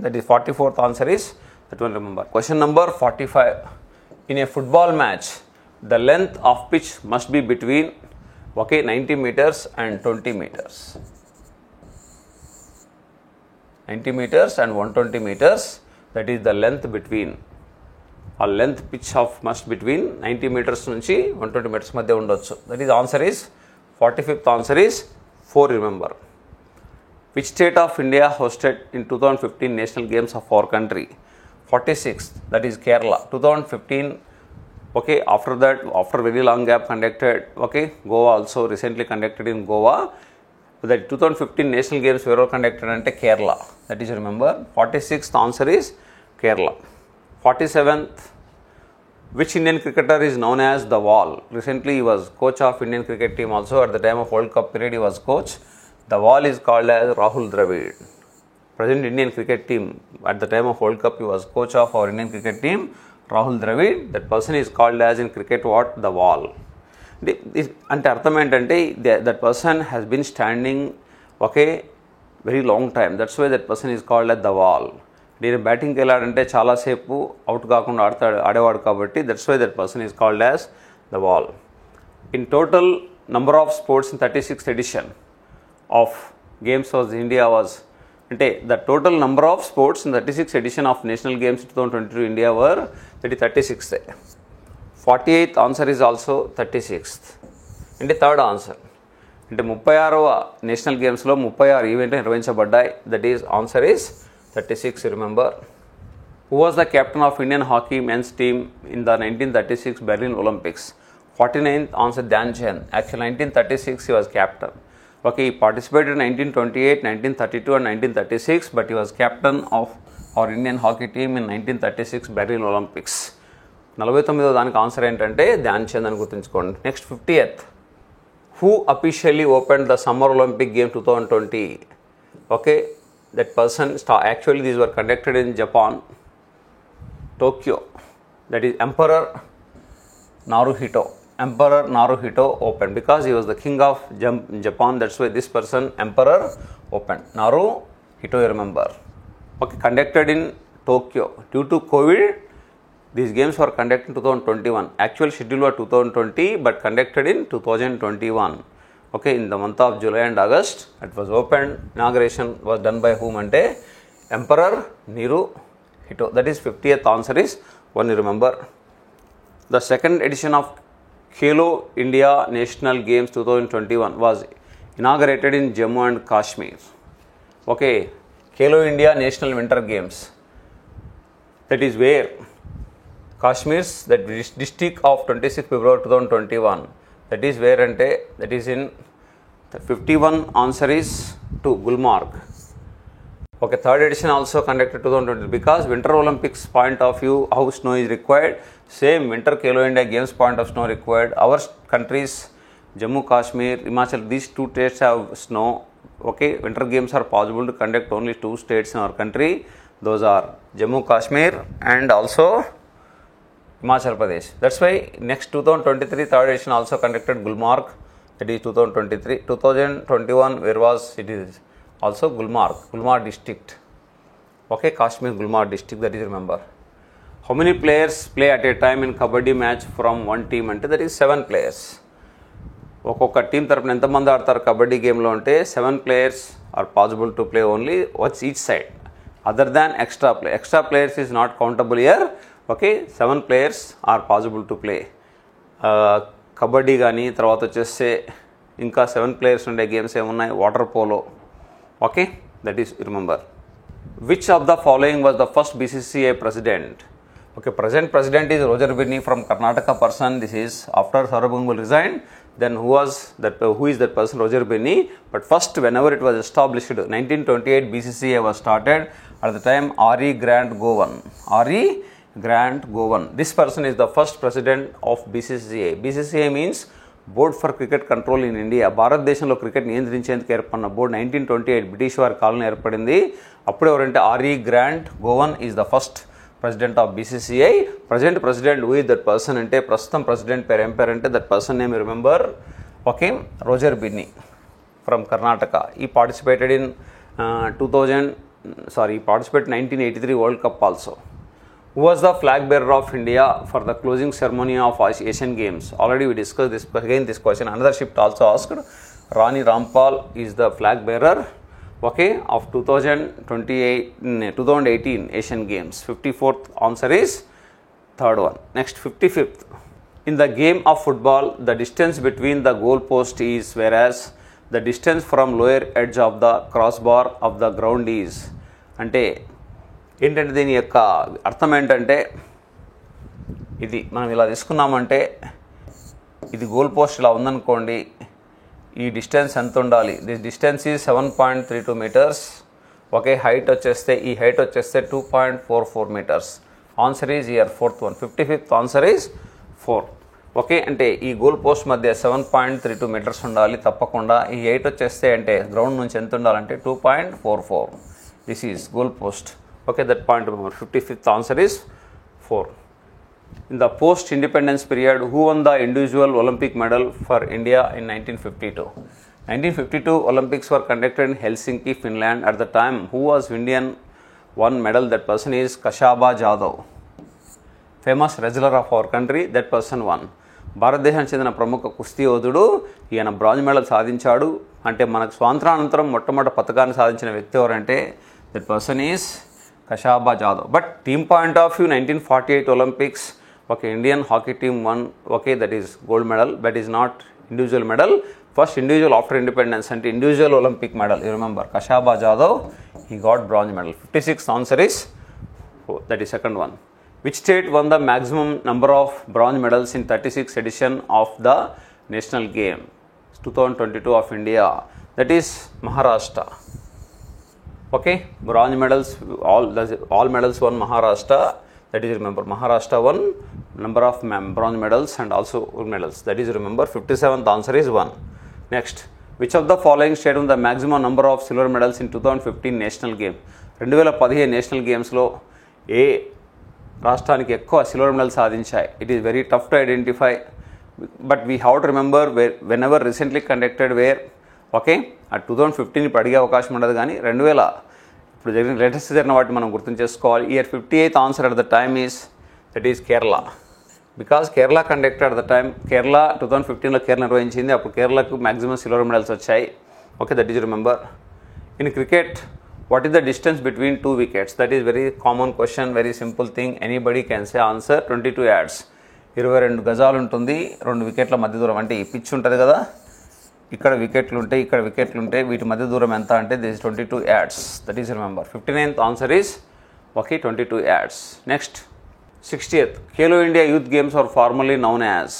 [SPEAKER 1] That is 44th answer is that one, remember. Question number 45. In a football match, the length of pitch must be between 90 meters and 20 meters. 90 meters and 120 meters. That is the length between. A length pitch of must between 90 meters nunchi 120 meters madhya undochu. That is answer is 45th answer is 4, remember. Which state of India hosted in 2015 national games of our country? 46th, that is Kerala. 2015, after that, after very long gap conducted, Goa also recently conducted in Goa. That 2015 national games were all conducted ante Kerala. That is, remember, 46th answer is Kerala. 47th, which Indian cricketer is known as The Wall? Recently he was coach of Indian cricket team also. At the time of World Cup period he was coach. The Wall is called as Rahul Dravid. Present Indian cricket team, at the time of World Cup he was coach of our Indian cricket team, Rahul Dravid. That person is called as in cricket what? The Wall. అంటే అర్థం ఏంటంటే that person has been standing very long time. That's why that person is called as The Wall. నేను బ్యాటింగ్కి వెళ్ళాడంటే చాలాసేపు out కాకుండా ఆడేవాడు కాబట్టి that's why that person is called as the wall. In total number of sports in 36th edition of games was India was అంటే the total number of sports in 36th edition of national games 2022 India were 36th. 48th answer is also 36th. అంటే third answer. అంటే 36వ national గేమ్స్లో 36 ఈవెంట్లు నిర్వహించబడ్డాయి. That is answer is 36, remember. Who was the captain of Indian hockey men's team in the 1936 Berlin Olympics? 49th answer, Dhyan Chand. Actually 1936 he was captain. Okay, he participated in 1928, 1932 and 1936, but he was captain of our Indian hockey team in 1936 Berlin Olympics. 49వ దానికి answer ఏంటంటే ధ్యాన్ చంద్ అని గుర్తుంచుకోండి. Next 50th. Who officially opened the Summer Olympic Game 2020? Okay, that person, actually these were conducted in Japan, Tokyo. That is Emperor Naruhito. Emperor Naruhito opened because he was the king of Japan. That's why this person, Emperor, opened. Naruhito, you remember. Okay, conducted in Tokyo. Due to COVID, these games were conducted in 2021. Actual schedule was 2020, but conducted in 2021. Okay, in the month of July and August, it was opened. Inauguration was done by whom? Ante Emperor Naruhito. That is 50th answer is one, you remember. The second edition of Khelo India National Games 2021 was inaugurated in Jammu and Kashmir. Okay, Khelo India National Winter Games. That is where Kashmir's, that district of 26 February 2021. That is where ante, that is in the 51 answer is to Gulmarg. Okay, third edition also conducted 2020 because Winter Olympics point of view, how snow is required, same Winter Khelo India Games point of snow required. Our countries, Jammu Kashmir, Himachal, these two states have snow. Okay, Winter Games are possible to conduct only two states in our country. Those are Jammu Kashmir and also Himachal Pradesh. That's why next 2023 third edition also conducted Gulmarg. That is 2023. 2021 where was it is also Gulmarg district. Okay, Kashmir Gulmarg district, that is remember. How many players play at a time in kabaddi match from one team? Ante that is 7 players. ఒక్కొక్క team తరపున ఎంతమంది ఆడతారు కబడ్డీ గేమ్లో అంటే 7 players are possible to play only what's each side, other than extra play. Extra players is not countable here. Okay, 7 players are possible to play. Kabaddi కానీ తర్వాత వచ్చేస్తే ఇంకా 7 players ఉండే గేమ్స్ ఏమున్నాయి, water polo. Okay, that is remember. Which of the following was the first BCCI president? Okay, present president is Roger Binny from Karnataka person. This is after Saurabh Ganguly resigned. Then who is that person? Roger Binny. But first, whenever it was established, 1928 BCCI was started. At the time, R.E. Grant Govan. This person is the first president of BCCI. BCCI means board for cricket control in India. భారతదేశంలో cricket నియంత్రించేందుకు ఏర్పడిన board 1928 British వారి కాలంలో ఏర్పడింది. అప్పుడు ఎవరంటే R E Grant Govan is the first president of BCCI. Present president who is that person అంటే ప్రస్తుతం ప్రెసిడెంట్ పేరు ఏం పేరు అంటే that person name remember. Okay, Roger Binny from Karnataka. ఈ participated in 1983 World Cup also. Who was the flag bearer of India for the closing ceremony of Asian Games? Already we discussed this, but again this question, another shift also asked. Rani Rampal is the flag bearer, okay, of 2018 Asian Games. 54th answer is third one. Next 55th. In the game of football, the distance between the goal post is, whereas the distance from lower edge of the crossbar of the ground is. అంటే ఏంటంటే దీని యొక్క అర్థం ఏంటంటే, ఇది మనం ఇలా తీసుకున్నామంటే ఇది గోల్ పోస్ట్ ఇలా ఉందనుకోండి, ఈ డిస్టెన్స్ ఎంత ఉండాలి? This distance is 7.32 meters. Okay, height వచ్చేస్తే ఈ హైట్ వచ్చేస్తే 2.44 meters. Answer is year fourth one. 55th answer is 4. Okay, అంటే ఈ గోల్ పోస్ట్ మధ్య 7.32 meters ఉండాలి తప్పకుండా. ఈ హైట్ వచ్చేస్తే అంటే గ్రౌండ్ నుంచి ఎంత ఉండాలంటే 2.44. This is goal post. Okay, that point remember. 55th answer is 4. In the post-independence period, who won the individual Olympic medal for India in 1952? 1952 Olympics were conducted in Helsinki, Finland. At the time, who was Indian won medal? That person is Kashaba Jadhav, famous wrestler of our country. That person won. భారతదేశానికి చెందిన ప్రముఖ కుస్తీ యోధుడు, ఈయన bronze medal సాధించాడు. అంటే మనకు స్వాతంత్రానంతరం మొట్టమొదటి పథకాన్ని సాధించిన వ్యక్తి ఎవరంటే that person is Kashaba Jadhav. But team point of view, 1948 Olympics, okay, Indian hockey team won, okay, that is gold medal, that is not individual medal. First individual after independence and individual Olympic medal, you remember, Kashaba Jadhav, he got bronze medal. 56th answer is That is second one. Which state won the maximum number of bronze medals in 36th edition of the national game 2022 of India? That is Maharashtra. Okay, bronze medals, all medals won Maharashtra. That is, remember, Maharashtra won number of bronze medals and also gold medals. That is, remember, 57th answer is 1. Next, which of the following state won the maximum number of silver medals in 2015 national game? 2015 national గేమ్స్లో ఏ రాష్ట్రానికి ఎక్కువ silver medal సాధించాయి? It is very tough to identify, but we have to remember whenever recently conducted where. Okay, ఆ 2015 ఇప్పుడు అడిగే అవకాశం ఉండదు, కానీ 2000 ఇప్పుడు జరిగిన లేటెస్ట్ జరిగిన వాటిని మనం గుర్తు చేసుకోవాలి. Year 58th answer at the time is that is Kerala. Because Kerala conducted at the time, Kerala 2015లో కేరళ నిర్వహించింది, అప్పుడు కేరళకు మ్యాక్సిమం సిల్వర్ మెడల్స్ వచ్చాయి. Okay, that is remember. In cricket, what is the distance between two wickets? That is very common question, very simple thing, anybody can say. Answer 22 yards. 22 గజాలు ఉంటుంది 2 వికెట్ల మధ్య దూరం. అంటే ఈ పిచ్ ఉంటుంది కదా, ఇక్కడ వికెట్లు ఉంటాయి, ఇక్కడ వికెట్లు ఉంటాయి, వీటి మధ్య దూరం ఎంత అంటే this 22 yards. That is remember. 59th answer is okay 22 yards. Next 60th, Khelo India youth games are formally known as.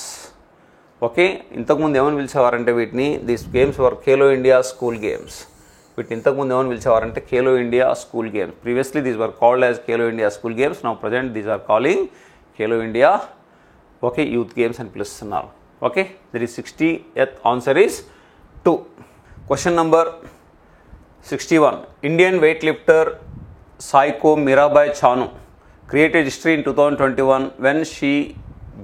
[SPEAKER 1] Okay, ఇంతకుముందు ఏమని పిలిచేవారంటే వీటిని, these games were Khelo India school games. వీటిని ఇంతకుముందు ఏమని పిలిచేవారంటే Khelo India school games. Previously these were called as Khelo India school games. Now present these are calling Khelo India okay youth games అని పిలుస్తున్నారు. Okay, that is 60th answer is 2. Question number 61, Indian weight lifter Saikhom Mirabai Chanu created history in 2021 when she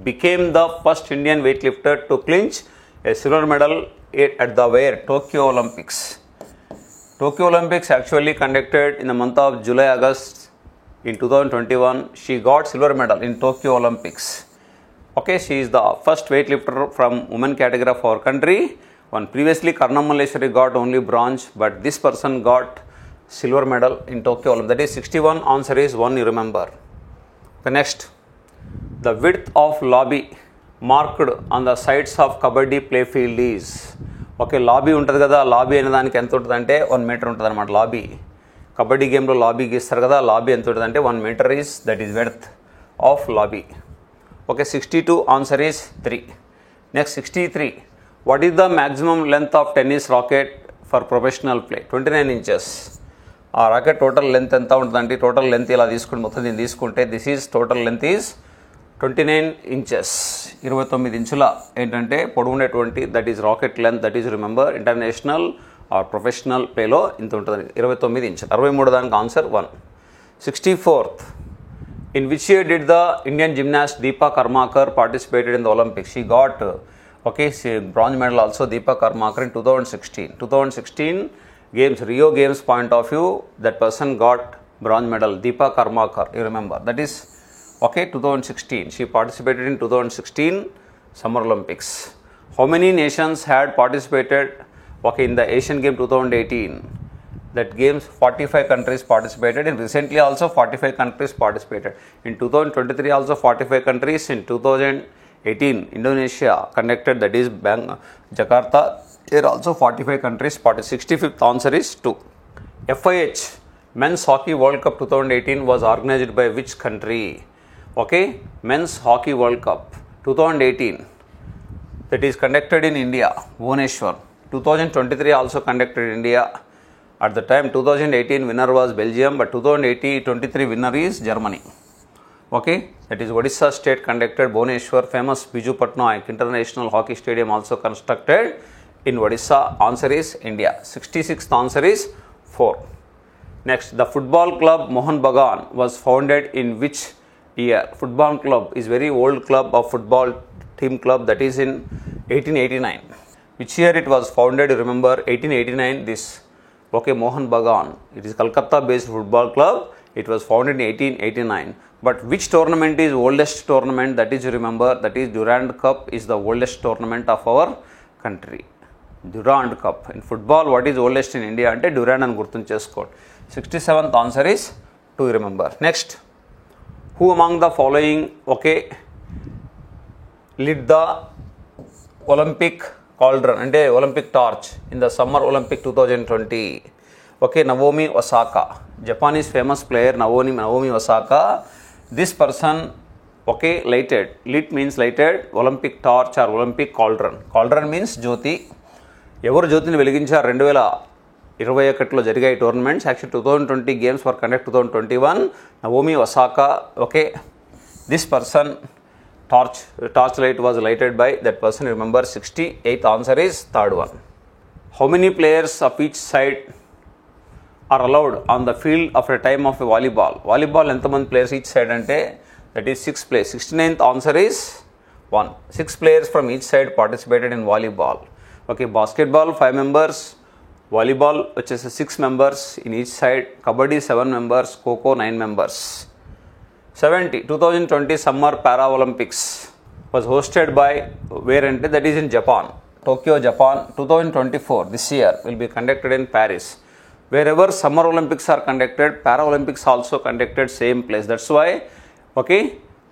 [SPEAKER 1] became the first Indian weightlifter to clinch a silver medal at the Tokyo Olympics. Tokyo Olympics actually conducted in the month of July-August in 2021. She got silver medal in Tokyo Olympics. Okay, she is the first weightlifter from women category of our country. One previously Karnam Malleshwari got only bronze, but this person got silver medal in Tokyo Olympics. That is 61. Answer is 1. You remember. The next, the width of lobby marked on the sides of kabaddi play field is. Okay, lobby ఉంటుంది కదా, lobby అనే దానికి ఎంత ఉంటుంది అంటే 1 metre ఉంటుంది అనమాట. Lobby kabaddi గేమ్లో లాబీ గీస్తారు కదా, లాబీ ఎంత ఉంటుంది అంటే 1 metre is that is width of lobby. Okay, 62 answer is 3. Next 63, what is the maximum length of tennis racket for professional play? 29 inches. ఆ రాకెట్ టోటల్ లెంత్ ఎంత ఉంటుందంటే, టోటల్ లెంత్ ఇలా తీసుకుని మొత్తం దీన్ని తీసుకుంటే this is total length is 29 inches. 29 ఇంచుల ఏంటంటే పొడవునేటువంటి that is racket length. That is remember, international or professional ప్లేలో ఇంత ఉంటుంది 29 inches. 63 దానికి answer 1. 64th, in which year did the Indian gymnast Deepa Karmakar participated in the Olympics? She got okay bronze medal also Deepa Karmakar in 2016. 2016 games, Rio games point of view, that person got bronze medal, Deepa Karmakar, you remember. That is okay 2016. She participated in 2016 Summer Olympics. How many nations had participated okay in the Asian Game 2018? That games 45 countries participated. In recently also 45 countries participated. In 2023 also 45 countries. In 2018 Indonesia conducted, that is Jakarta. Here also 45 countries participated. 65th answer is 2. FIH Men's Hockey World Cup 2018 was organized by which country? Okay, Men's Hockey World Cup 2018 that is conducted in India, Bhubaneswar. 2023 also conducted in India. At the time 2018 winner was Belgium, but 2023 winner is Germany. Okay, that is Odisha state conducted Bhubaneswar. Famous Biju Patnaik International Hockey Stadium also constructed in Odisha. Answer is India. 66th answer is 4. Next, the football club Mohan Bagan was founded in which year? Football club is very old club of football team club, that is in 1889. Which year it was founded? Remember 1889. This okay Mohan Bagan, it is Kolkata based football club. It was founded in 1889. But which tournament is oldest tournament? That is, remember, that is Durand Cup is the oldest tournament of our country. Durand Cup. In football, what is oldest in India? Ante Durand and Gurtun Cheskot. 67th answer is 2, remember. Next, who among the following okay lit the Olympic cauldron and Olympic torch in the Summer Olympic 2020? Okay, Naomi Osaka, Japanese famous player Naomi Osaka. This person, okay, lighted. Lit means lighted. Olympic torch or Olympic cauldron. Cauldron means Jyoti. ఎవరు జ్యోతిని వెలిగించారు 2021లో జరిగాయి tournaments. Actually 2020 games were conduct 2021. Naomi Osaka. Okay, this person torch light was lighted by that person. Remember, 68th answer is third one. How many players of each side are allowed on the field of a time of a volleyball? Volleyball ఎంతమంది players each side అంటే that is 6 players. 69th answer is 1. 6 players from each side participated in volleyball. Okay, basketball 5 members, volleyball వచ్చేసి 6 members in each side, kabaddi 7 members, kho 9 members. 2020 Summer Para Olympics was hosted by where ante that is in Japan, Tokyo, Japan. 2024 this year will be conducted in Paris. Wherever Summer Olympics are conducted, Para Olympics also conducted same place. That's why, okay,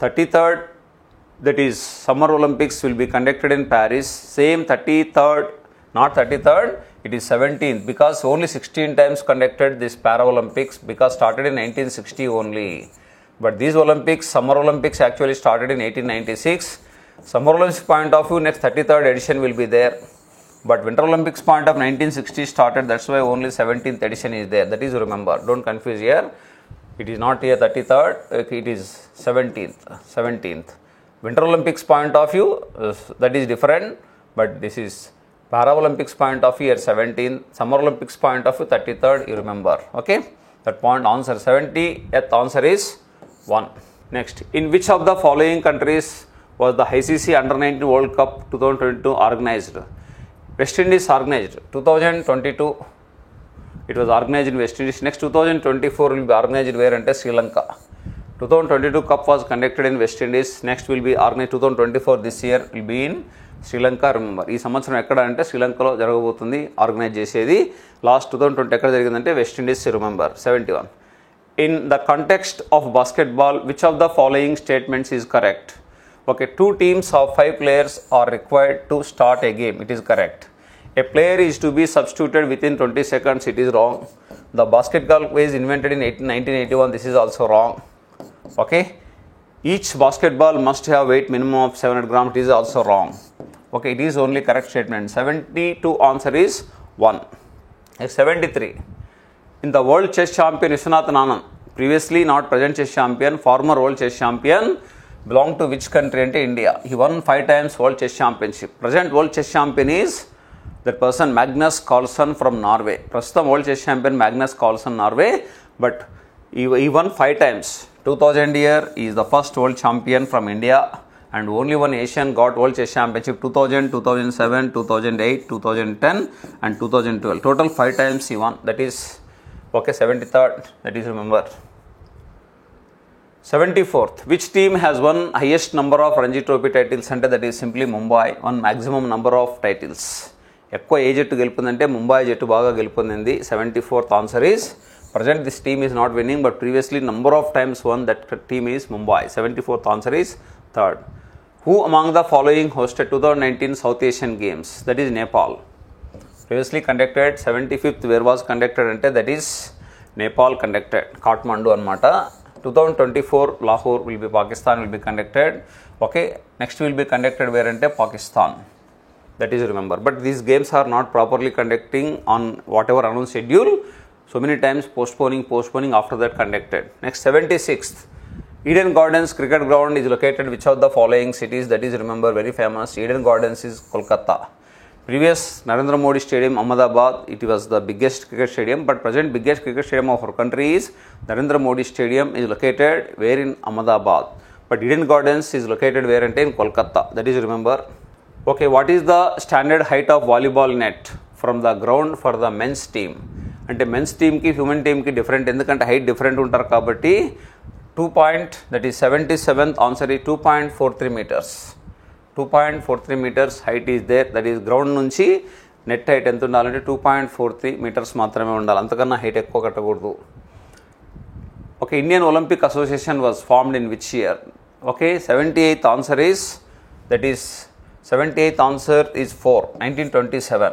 [SPEAKER 1] 33rd, that is Summer Olympics will be conducted in Paris. Same 33rd, not 33rd, it is 17th, because only 16 times conducted this Para Olympics, because started in 1960 only. But these Olympics, Summer Olympics actually started in 1896. Summer Olympics point of view, next 33rd edition will be there. But Winter Olympics point of 1960 started, that's why only 17th edition is there. That is, remember, don't confuse here. It is not here 33rd, it is 17th. Winter Olympics point of view, that is different, but this is Para Olympics point of view here 17th, Summer Olympics point of view 33rd, you remember. Okay, that point answer 70th answer is 1. Next, in which of the following countries was the ICC Under-19 World Cup 2022 organized? West Indies organized 2022. It was organized in West Indies. Next, 2024 will be organized where ante Sri Lanka. 2022 Cup was conducted in West Indies. Next will be organized 2024 this year will be in Sri Lanka. Remember, ఈ సంవత్సరం ఎక్కడ అంటే శ్రీలంకలో జరగబోతుంది organise చేసేది. Last 2020 ఎక్కడ జరిగిందంటే west Indies. Remember 71. In the context of basketball, which of the following statements is correct? Okay, 2 teams of 5 players are required to start a game. It is correct. A player is to be substituted within 20 seconds. It is wrong. The basketball was invented in 1981. This is also wrong. Okay, each basketball must have weight minimum of 700 grams. It is also wrong. Okay, it is only correct statement. 72 answer is 1. 73. In the world chess champion Viswanathan Anand, previously not present chess champion, former world chess champion, belonged to which country ante India? He won 5 times world chess championship. Present world chess champion is that person Magnus Carlsen from Norway. Prastutam world chess champion Magnus Carlsen, Norway, but he won 5 times. 2000 year he is the first world champion from India, and only one Asian got world chess championship 2000, 2007, 2008, 2010 and 2012. Total 5 times he won. That is, okay, 73rd, that is, remember. 74th, which team has won highest number of Ranji Trophy titles ante that is simply Mumbai, one maximum number of titles. ఎక్కువ ఏ జట్టు గెలుపుందంటే ముంబై జట్టు బాగా గెలుపొందింది. 74th answer is, present this team is not winning, but previously number of times won, that team is Mumbai. 74th answer is 3rd. Who among the following hosted 2019 South Asian Games? That is Nepal. Previously conducted. 75th where was conducted ante that is Nepal conducted, Kathmandu anamata. 2024 Lahore will be Pakistan will be conducted. Okay, next will be conducted where ante Pakistan. That is, remember, but these games are not properly conducting on whatever announced schedule. So many times postponing, after that conducted. Next, 76th, Eden Gardens cricket ground is located which of the following cities? That is, remember, very famous. Eden Gardens is Kolkata. Previous Narendra Modi Stadium Ahmedabad, it was the biggest cricket stadium, but present biggest cricket stadium of our country is Narendra Modi Stadium is located where in Ahmedabad, but Eden Gardens is located where in Kolkata. That is, remember. Okay, what is the standard height of volleyball net from the ground for the men's team? అంటే men's టీమ్కి human టీమ్కి different, ఎందుకంటే height different ఉంటారు కాబట్టి 2. That is 77th answer is 2.43 meters. 2.43 meters height is there. That is, ground నుంచి net height ఎంత ఉండాలంటే 2.43 meters మాత్రమే ఉండాలి, అంతకన్నా హైట్ ఎక్కువ కట్టకూడదు. Okay, Indian Olympic association was formed in which year? Okay, 78th answer is 4, 1927.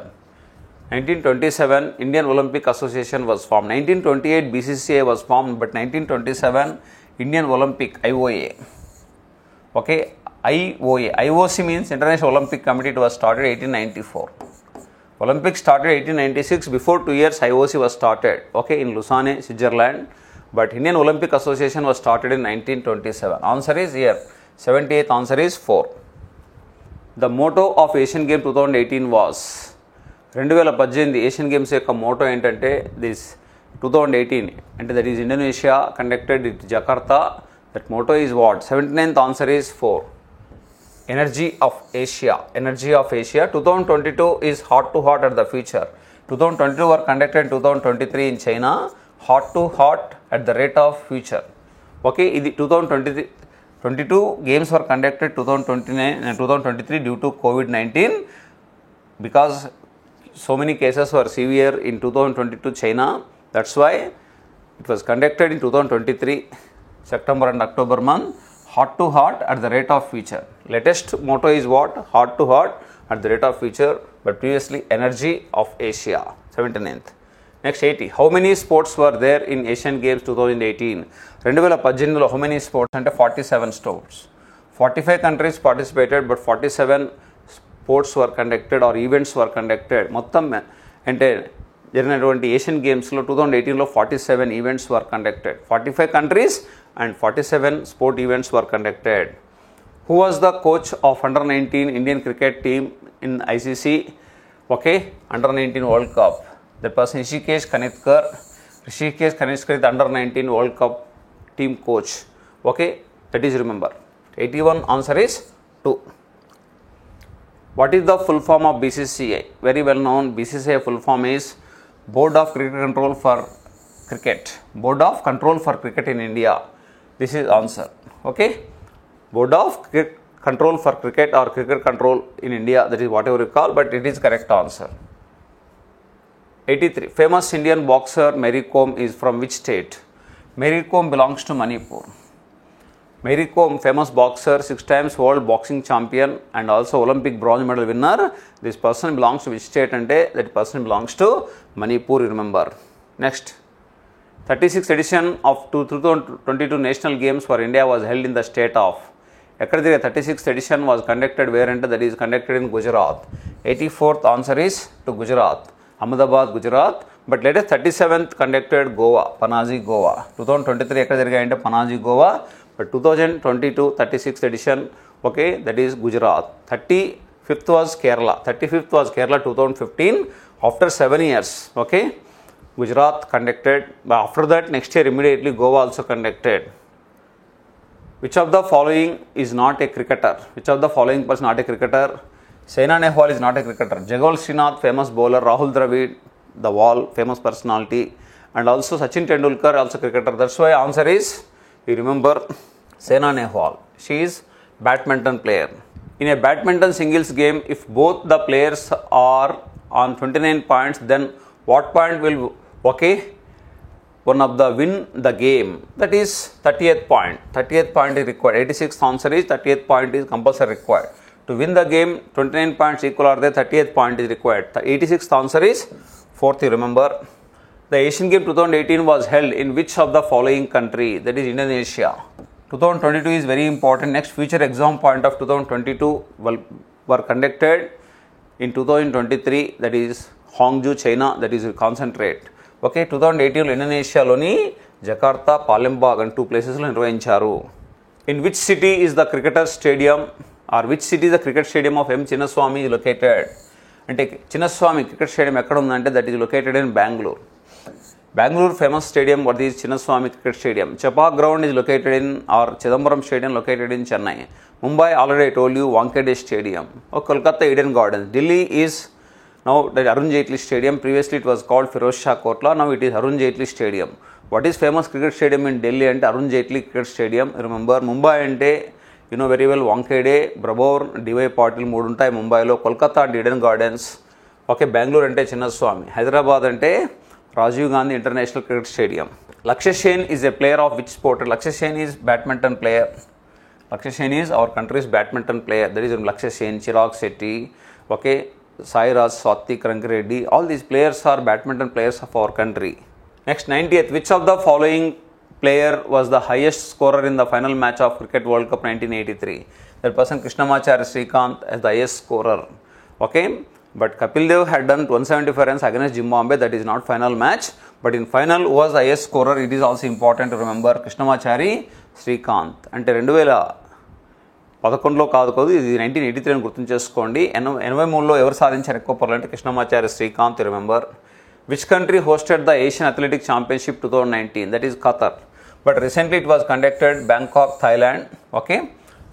[SPEAKER 1] 1927 Indian Olympic Association was formed. 1928 BCCI was formed, but 1927 Indian Olympic IOA. Okay, IOA. IOC means International Olympic Committee. It was started 1894. Olympics started 1896. Before 2 years IOC was started. Okay, in Lausanne, Switzerland. But Indian Olympic Association was started in 1927. Answer is here. 78th answer is 4. The motto of Asian Games 2018 was 2018 Asian games యొక్క Moto ఏంటంటే this 2018 అంటే that is Indonesia conducted it Jakarta. That Moto is what? 79th answer is 4. Energy of Asia. Energy of Asia 2022 is hot to hot at the future. 2022 were conducted in 2023 in China. Hot to hot at the rate of future. Okay, ఇది 2022 games were conducted 2023 due to COVID-19 because so many cases were severe in 2022 China. That's why it was conducted in 2023 September and October month. Hot to hot at the rate of future. Latest motto is what? Hot to hot at the rate of future, but previously energy of Asia. 79th. Next 80. How many sports were there in Asian Games 2018? 2018 how many sports? అంటే 47 sports. 45 countries participated, but 47 sports were conducted or events were conducted. మొత్తం అంటే జరిగినటువంటి Asian గేమ్స్లో 2018లో 47 events were conducted. 45 countries and 47 sport events were conducted. Who was the coach of under-19 Indian cricket team in ICC? Okay, under-19 World Cup. That person Rishikesh Kanitkar. Rishikesh Kanitkar is the under-19 World Cup team coach. Okay, that is remember. 81 answer is 2. What is the full form of BCCI? Very well known. BCCI full form is Board of Cricket Control for Cricket. Board of Control for Cricket in India. This is answer. Okay, Board of Control for Cricket or Cricket Control in India. That is whatever you call, but it is correct answer. 83. Famous Indian boxer Mary Kom is from which state? Mary Kom belongs to Manipur. Mary Kom, famous boxer, 6 times world boxing champion and also Olympic bronze medal winner. This person belongs to which state? And that person belongs to Manipur, remember. Next, 36th edition of 2022 National Games for India was held in the state of. 36th edition was conducted where? And that is conducted in Gujarat. 84th answer is to Gujarat. Ahmedabad, Gujarat. But latest 37th conducted Goa, Panaji, Goa. 2023 ekkada jarigayante Panaji, Goa. But 2022 36th edition, okay, that is Gujarat. 35th was Kerala. 35th was Kerala 2015 after 7 years. Okay, Gujarat conducted. But after that next year immediately Goa also conducted. Which of the following is not a cricketer? Which of the following person not a cricketer? Saina Nehwal is not a cricketer. Jagal Srinath, famous bowler. Rahul Dravid, the wall, famous personality. And also Sachin Tendulkar, also cricketer. That's why answer is, you remember, Saina Nehwal. She is badminton player. In a badminton singles game, if both the players are on 29 points, then what point will, okay, one of the win the game? That is 30th point. 30th point is required. 86th answer is 30th point is compulsory required. To win the game, 29 points equal are there, 30th point is required. The 86th answer is 4th, you remember. The Asian Games 2018 was held in which of the following country? That is Indonesia. 2022 is very important. Next future exam point of 2022 were conducted in 2023. That is Hangzhou, China. That is concentrate. Okay, 2018 Indonesia loni Jakarta, Palembang and 2 places lo nirvahincharu. In which city is the cricketer stadium or which city is the cricket stadium of M. Chinnaswamy is located? అంటే Chinnaswamy cricket stadium ఎక్కడ ఉందంటే that is located in Bengaluru. Bengaluru famous stadium what is Chinnaswamy cricket stadium. Chepauk ground is located in or Chidambaram stadium located in Chennai. Mumbai already I told you Wankhede stadium. Kolkata Eden Gardens. Delhi is now that Arun Jaitley stadium. Previously it was called Feroz Shah Kotla. Now it is Arun Jaitley stadium. What is famous cricket stadium in Delhi అంటే Arun Jaitley cricket stadium. Remember Mumbai అంటే you know very well Wankhede, Brabourne, D Y Patil 3 ఉంటాయి ముంబైలో. కోల్కతా అంటే Eden gardens. Okay, Bengaluru అంటే చిన్నస్వామి. హైదరాబాద్ అంటే Rajiv Gandhi international cricket stadium. Lakshya Sen is a player of which sport? Lakshya Sen is badminton player. Lakshya Sen is our country's badminton player. That is Lakshya Sen, Chirag Shetty. Okay, Sai Raj, Satvik Rankireddy, all these players are badminton players of our country. Next, 90th, which of the following player was the highest scorer in the final match of Cricket World Cup 1983? That person Krishnamacharya Srikanth as the highest scorer. Okay, but Kapil Dev had done 175 runs against Zimbabwe. That is not final match, but in final who was the highest scorer? It is also important to remember Krishnamacharya Srikanth. అంటే 2011లో కాదు ఇది 1983 అని గుర్తు చేసుకోండి. 83లో ఎవరు సాధించారు ఎక్కువ పరులు అంటే Krishnamacharya Srikanth. Remember. Which country hosted the Asian athletic championship 2019? That is Qatar. But recently it was conducted Bangkok, Thailand. Okay,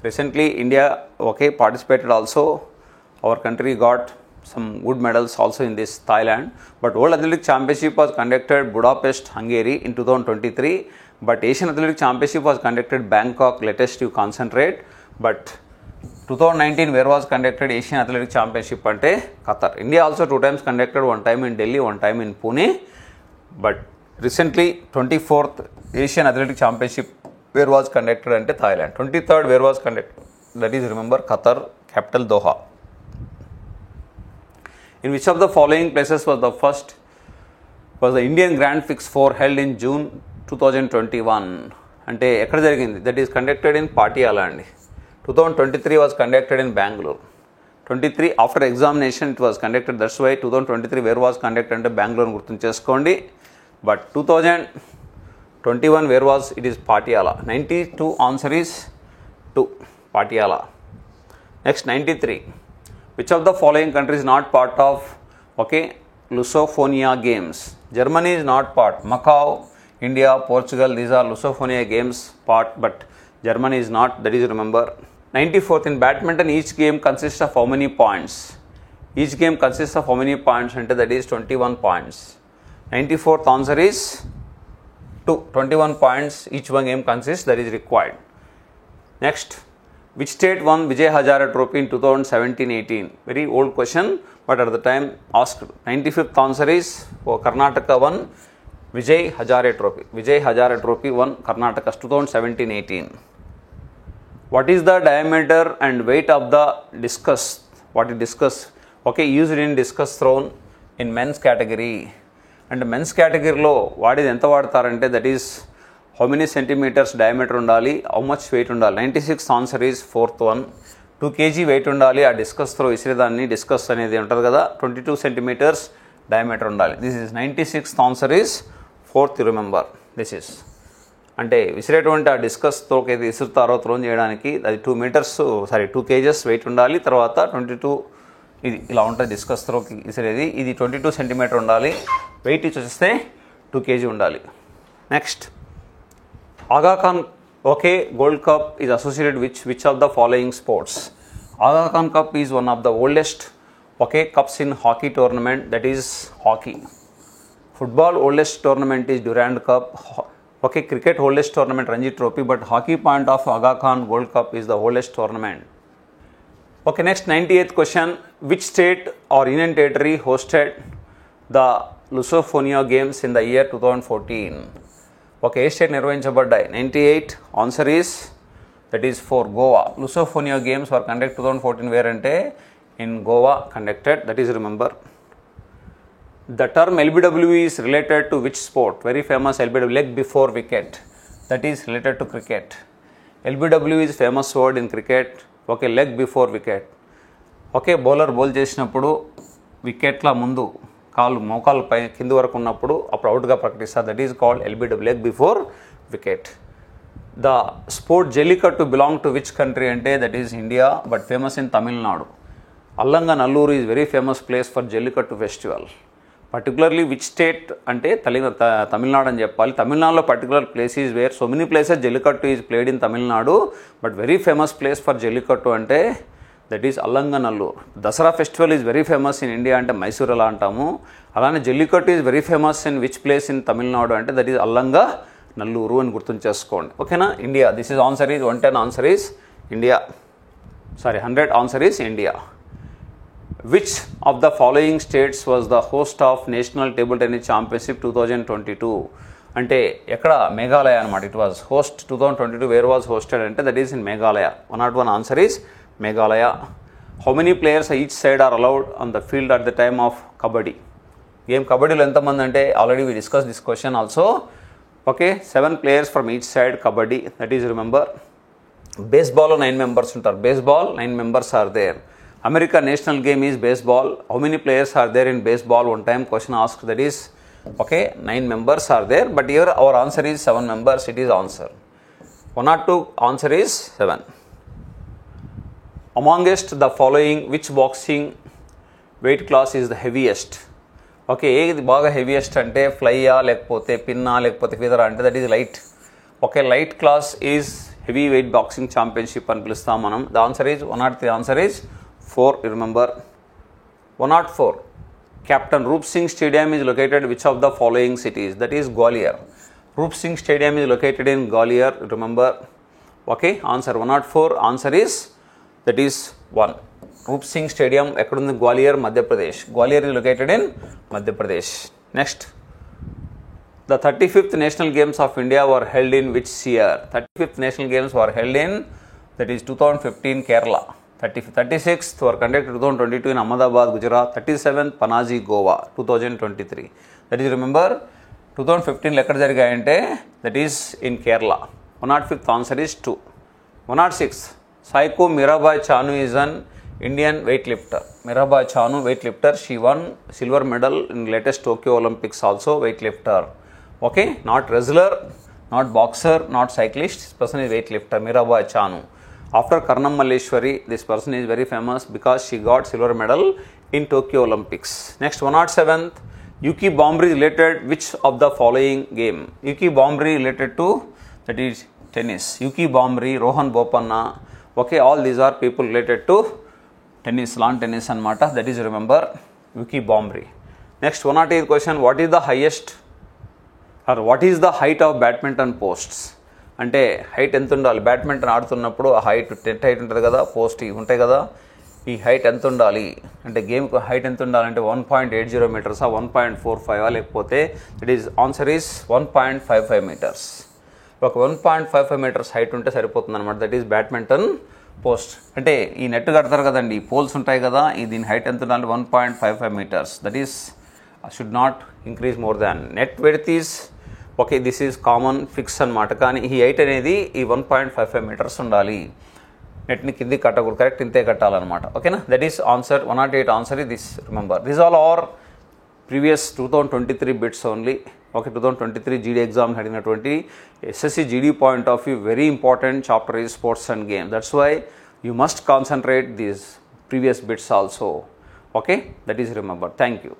[SPEAKER 1] recently India participated also. Our country got some good medals also in this Thailand. But World Athletic Championship was conducted Budapest, Hungary in 2023. But Asian Athletic Championship was conducted Bangkok. Latest you concentrate. But 2019 where was conducted Asian Athletic Championship ante Qatar. India also 2 times conducted, one time in Delhi, one time in Pune. But recently 24th Asian Athletic Championship where was conducted ante Thailand. 23rd where was conducted? That is remember Qatar, capital Doha. In which of the following places was the Indian Grand Prix 4 held in June 2021? అంటే ఎక్కడ జరిగింది? That is conducted in Patiala అండి. 2023 was conducted in Bangalore. 23 after examination it was conducted. That's why 2023 where was conducted అంటే Bangalore గుర్తు చేసుకోండి. But 2021 where was? It is Patiala. 92 answer is 2 Patiala. Next 93. Which of the following countries is not part of Lusophonia Games? Germany is not part. Macau, India, Portugal, these are Lusophonia Games part, but Germany is not. That is remember. 94th, in badminton each game consists of how many points? Each game consists of how many points? And that is 21 points. 94th answer is 2. 21 points each one game consists, that is required. Next, which state won Vijay Hazare Trophy in 2017-18? Very old question, but at the time asked. 95th answer is Karnataka won Vijay Hazare Trophy. Vijay Hazare Trophy won Karnataka 2017-18. What is the diameter and weight of the discus? What is discus? Used in discus thrown in men's category. And men's category lo వాడిది ఎంత వాడతారంటే that is how many centimeters diameter ఉండాలి, how much weight ఉండాలి. 96th answer is 4th one. 2 kg weight ఉండాలి. ఆ discus throw విసిరేదాన్ని discuss అనేది ఉంటుంది కదా, 22 centimeters diameter ఉండాలి. This is 96th answer is 4th. Remember this is అంటే విసిరేటువంటి ఆ డిస్కస్ త్రోకి అయితే విసురుతారో త్రోన్ చేయడానికి అది 2 kgs వెయిట్ ఉండాలి. తర్వాత 22 ఇది ఇలా ఉంటుంది డిస్కస్ త్రోకి విసిరేది. ఇది 22 centimeter ఉండాలి. వెయిట్ వచ్చేస్తే 2 kg ఉండాలి. Next, Aga Khan Gold Cup is associated with which of the following sports? Aga Khan Cup is one of the oldest cups in hockey tournament, that is hockey. Football oldest tournament is Durand Cup. Cricket oldest tournament Ranji Trophy, but hockey point of Aga Khan Gold Cup is the oldest tournament. Next 98th question. Which state or union territory hosted the Lusophonia Games in the year 2014? ఏ state నిర్వహించబడ్డాయి? 98 answer is that is for Goa. Lusofonia games were conduct 2014 where అంటే in Goa conducted, that is remember. The term LBW is related to which sport? Very famous LBW, leg before wicket, that is related to cricket. LBW is famous word in cricket. Leg before wicket. Bowler bowl చేసినప్పుడు వికెట్ల ముందు కాళ్ళు మోకాలు పై కింది వరకు ఉన్నప్పుడు అప్పుడు అవుట్గా ప్రకటిస్తారు. That is called LBW, leg before wicket. The sport Jallikattu belong to which country అంటే that is India, but famous in Tamil Nadu. Alanganallur is very famous place for Jallikattu festival. Particularly which state అంటే తమిళనాడు అని చెప్పాలి. తమిళనాడులో particular place is where so many places Jallikattu is played in Tamil Nadu, but very famous place for Jallikattu అంటే that is Alanganallur. Dasara festival is very famous in India అంటే మైసూర్ అలా అంటాము. అలానే Jallikattu is very famous in which place in Tamil Nadu అంటే దట్ ఈస్ అల్లంగనల్లూరు అని గుర్తు చేసుకోండి. ఓకేనా? India. This is answer is 110 answer is India. 100 answer is India. Which of the following states was the host of national table tennis championship 2022? అంటే ఎక్కడ? మేఘాలయ అనమాట. It was host 2022. Where was hosted అంటే that is in Meghalaya. 101 answer is Meghalaya. How many players each side are allowed on the field at the time of kabaddi? Game kabaddi lo entamandi ante already we discussed this question also. Okay, 7 players from each side kabaddi, that is remember. Baseball lo 9 members untaru. Baseball 9 members are there. America national game is baseball. How many players are there in baseball? One time question asked, that is okay, 9 members are there, but here our answer is 7 members. It is answer 1 or 2, answer is 7. Amongst the following, which boxing weight class is the heaviest? Okay, ఏది బాగా heaviest అంటే ఫ్లైయా లేకపోతే పిన్నా లేకపోతే ఫీదరా అంటే that is light. Okay, light class is heavy weight boxing championship అని పిలుస్తాం మనం. The answer is 103, answer is 4. Remember 104. Captain Roop Singh Stadium is located which of the following cities? That is Gwalior. Roop Singh Stadium is located in Gwalior, remember. Okay, answer 104, answer is that is 1. Roop Singh Stadium ekkundi? Gwalior, Madhya Pradesh. Gwalior is located in Madhya Pradesh. Next, the 35th National Games of India were held in which year? 35th National Games were held in, that is 2015, Kerala. 36th were conducted 2022 in Ahmedabad, Gujarat. 37th Panaji, Goa, 2023. That is remember 2015 ఎక్కడ జరిగాయంటే that is in Kerala. 105th answer is 2. 106. Saiko Mirabai Chanu is an Indian weightlifter. Mirabai Chanu, weightlifter. She won silver medal in latest Tokyo Olympics also, weightlifter. Okay, not wrestler, not boxer, not cyclist. This person is weightlifter, Mirabai Chanu. After Karnam Malleshwari, this person is very famous because she got silver medal in Tokyo Olympics. Next, 107th, Yuki Bombri related which of the following game? Yuki Bombri related to, that is tennis. Yuki Bombri, Rohan Bopanna. Okay, all these are people related to tennis, lawn tennis and mata. That is remember Yuki Bombri. Next, 108th question, what is the highest or what is the height of badminton posts? అంటే height ఎంత ఉండాలి? Badminton ఆడుతున్నప్పుడు ఆ height 10 height ఉంటుంది కదా, post ఇవి ఉంటాయి కదా, ఈ హైట్ ఎంత ఉండాలి అంటే గేమ్కి హైట్ ఎంత ఉండాలంటే 1.80 మీటర్సా, 1.45 లేకపోతే it is answer is 1.55 metres. ఒక 1.55 మీటర్స్ హైట్ ఉంటే సరిపోతుంది అనమాట. That is badminton post. అంటే ఈ నెట్ కడతారు కదండి, ఈ పోల్స్ ఉంటాయి కదా, దీని హైట్ ఎంత ఉండాలి? 1.55 metres. That is should not increase more than. Net width is okay, this is common fix అనమాట. కానీ ఈ హైట్ అనేది ఈ 1.55 మీటర్స్ ఉండాలి. నెట్ని కింది కట్టకూడదు, కరెక్ట్ ఇంతే కట్టాలన్నమాట. ఓకేనా? దట్ ఈస్ ఆన్సర్ 108 ఆన్సర్ ఈ this. Remember this all are previous 2023 bits only. Okay, 2023 GD exam అడిగినటువంటి SSC GD point of view very important chapter is sports and game. That's why you must concentrate these previous bits also. Okay, that is remember. Thank you.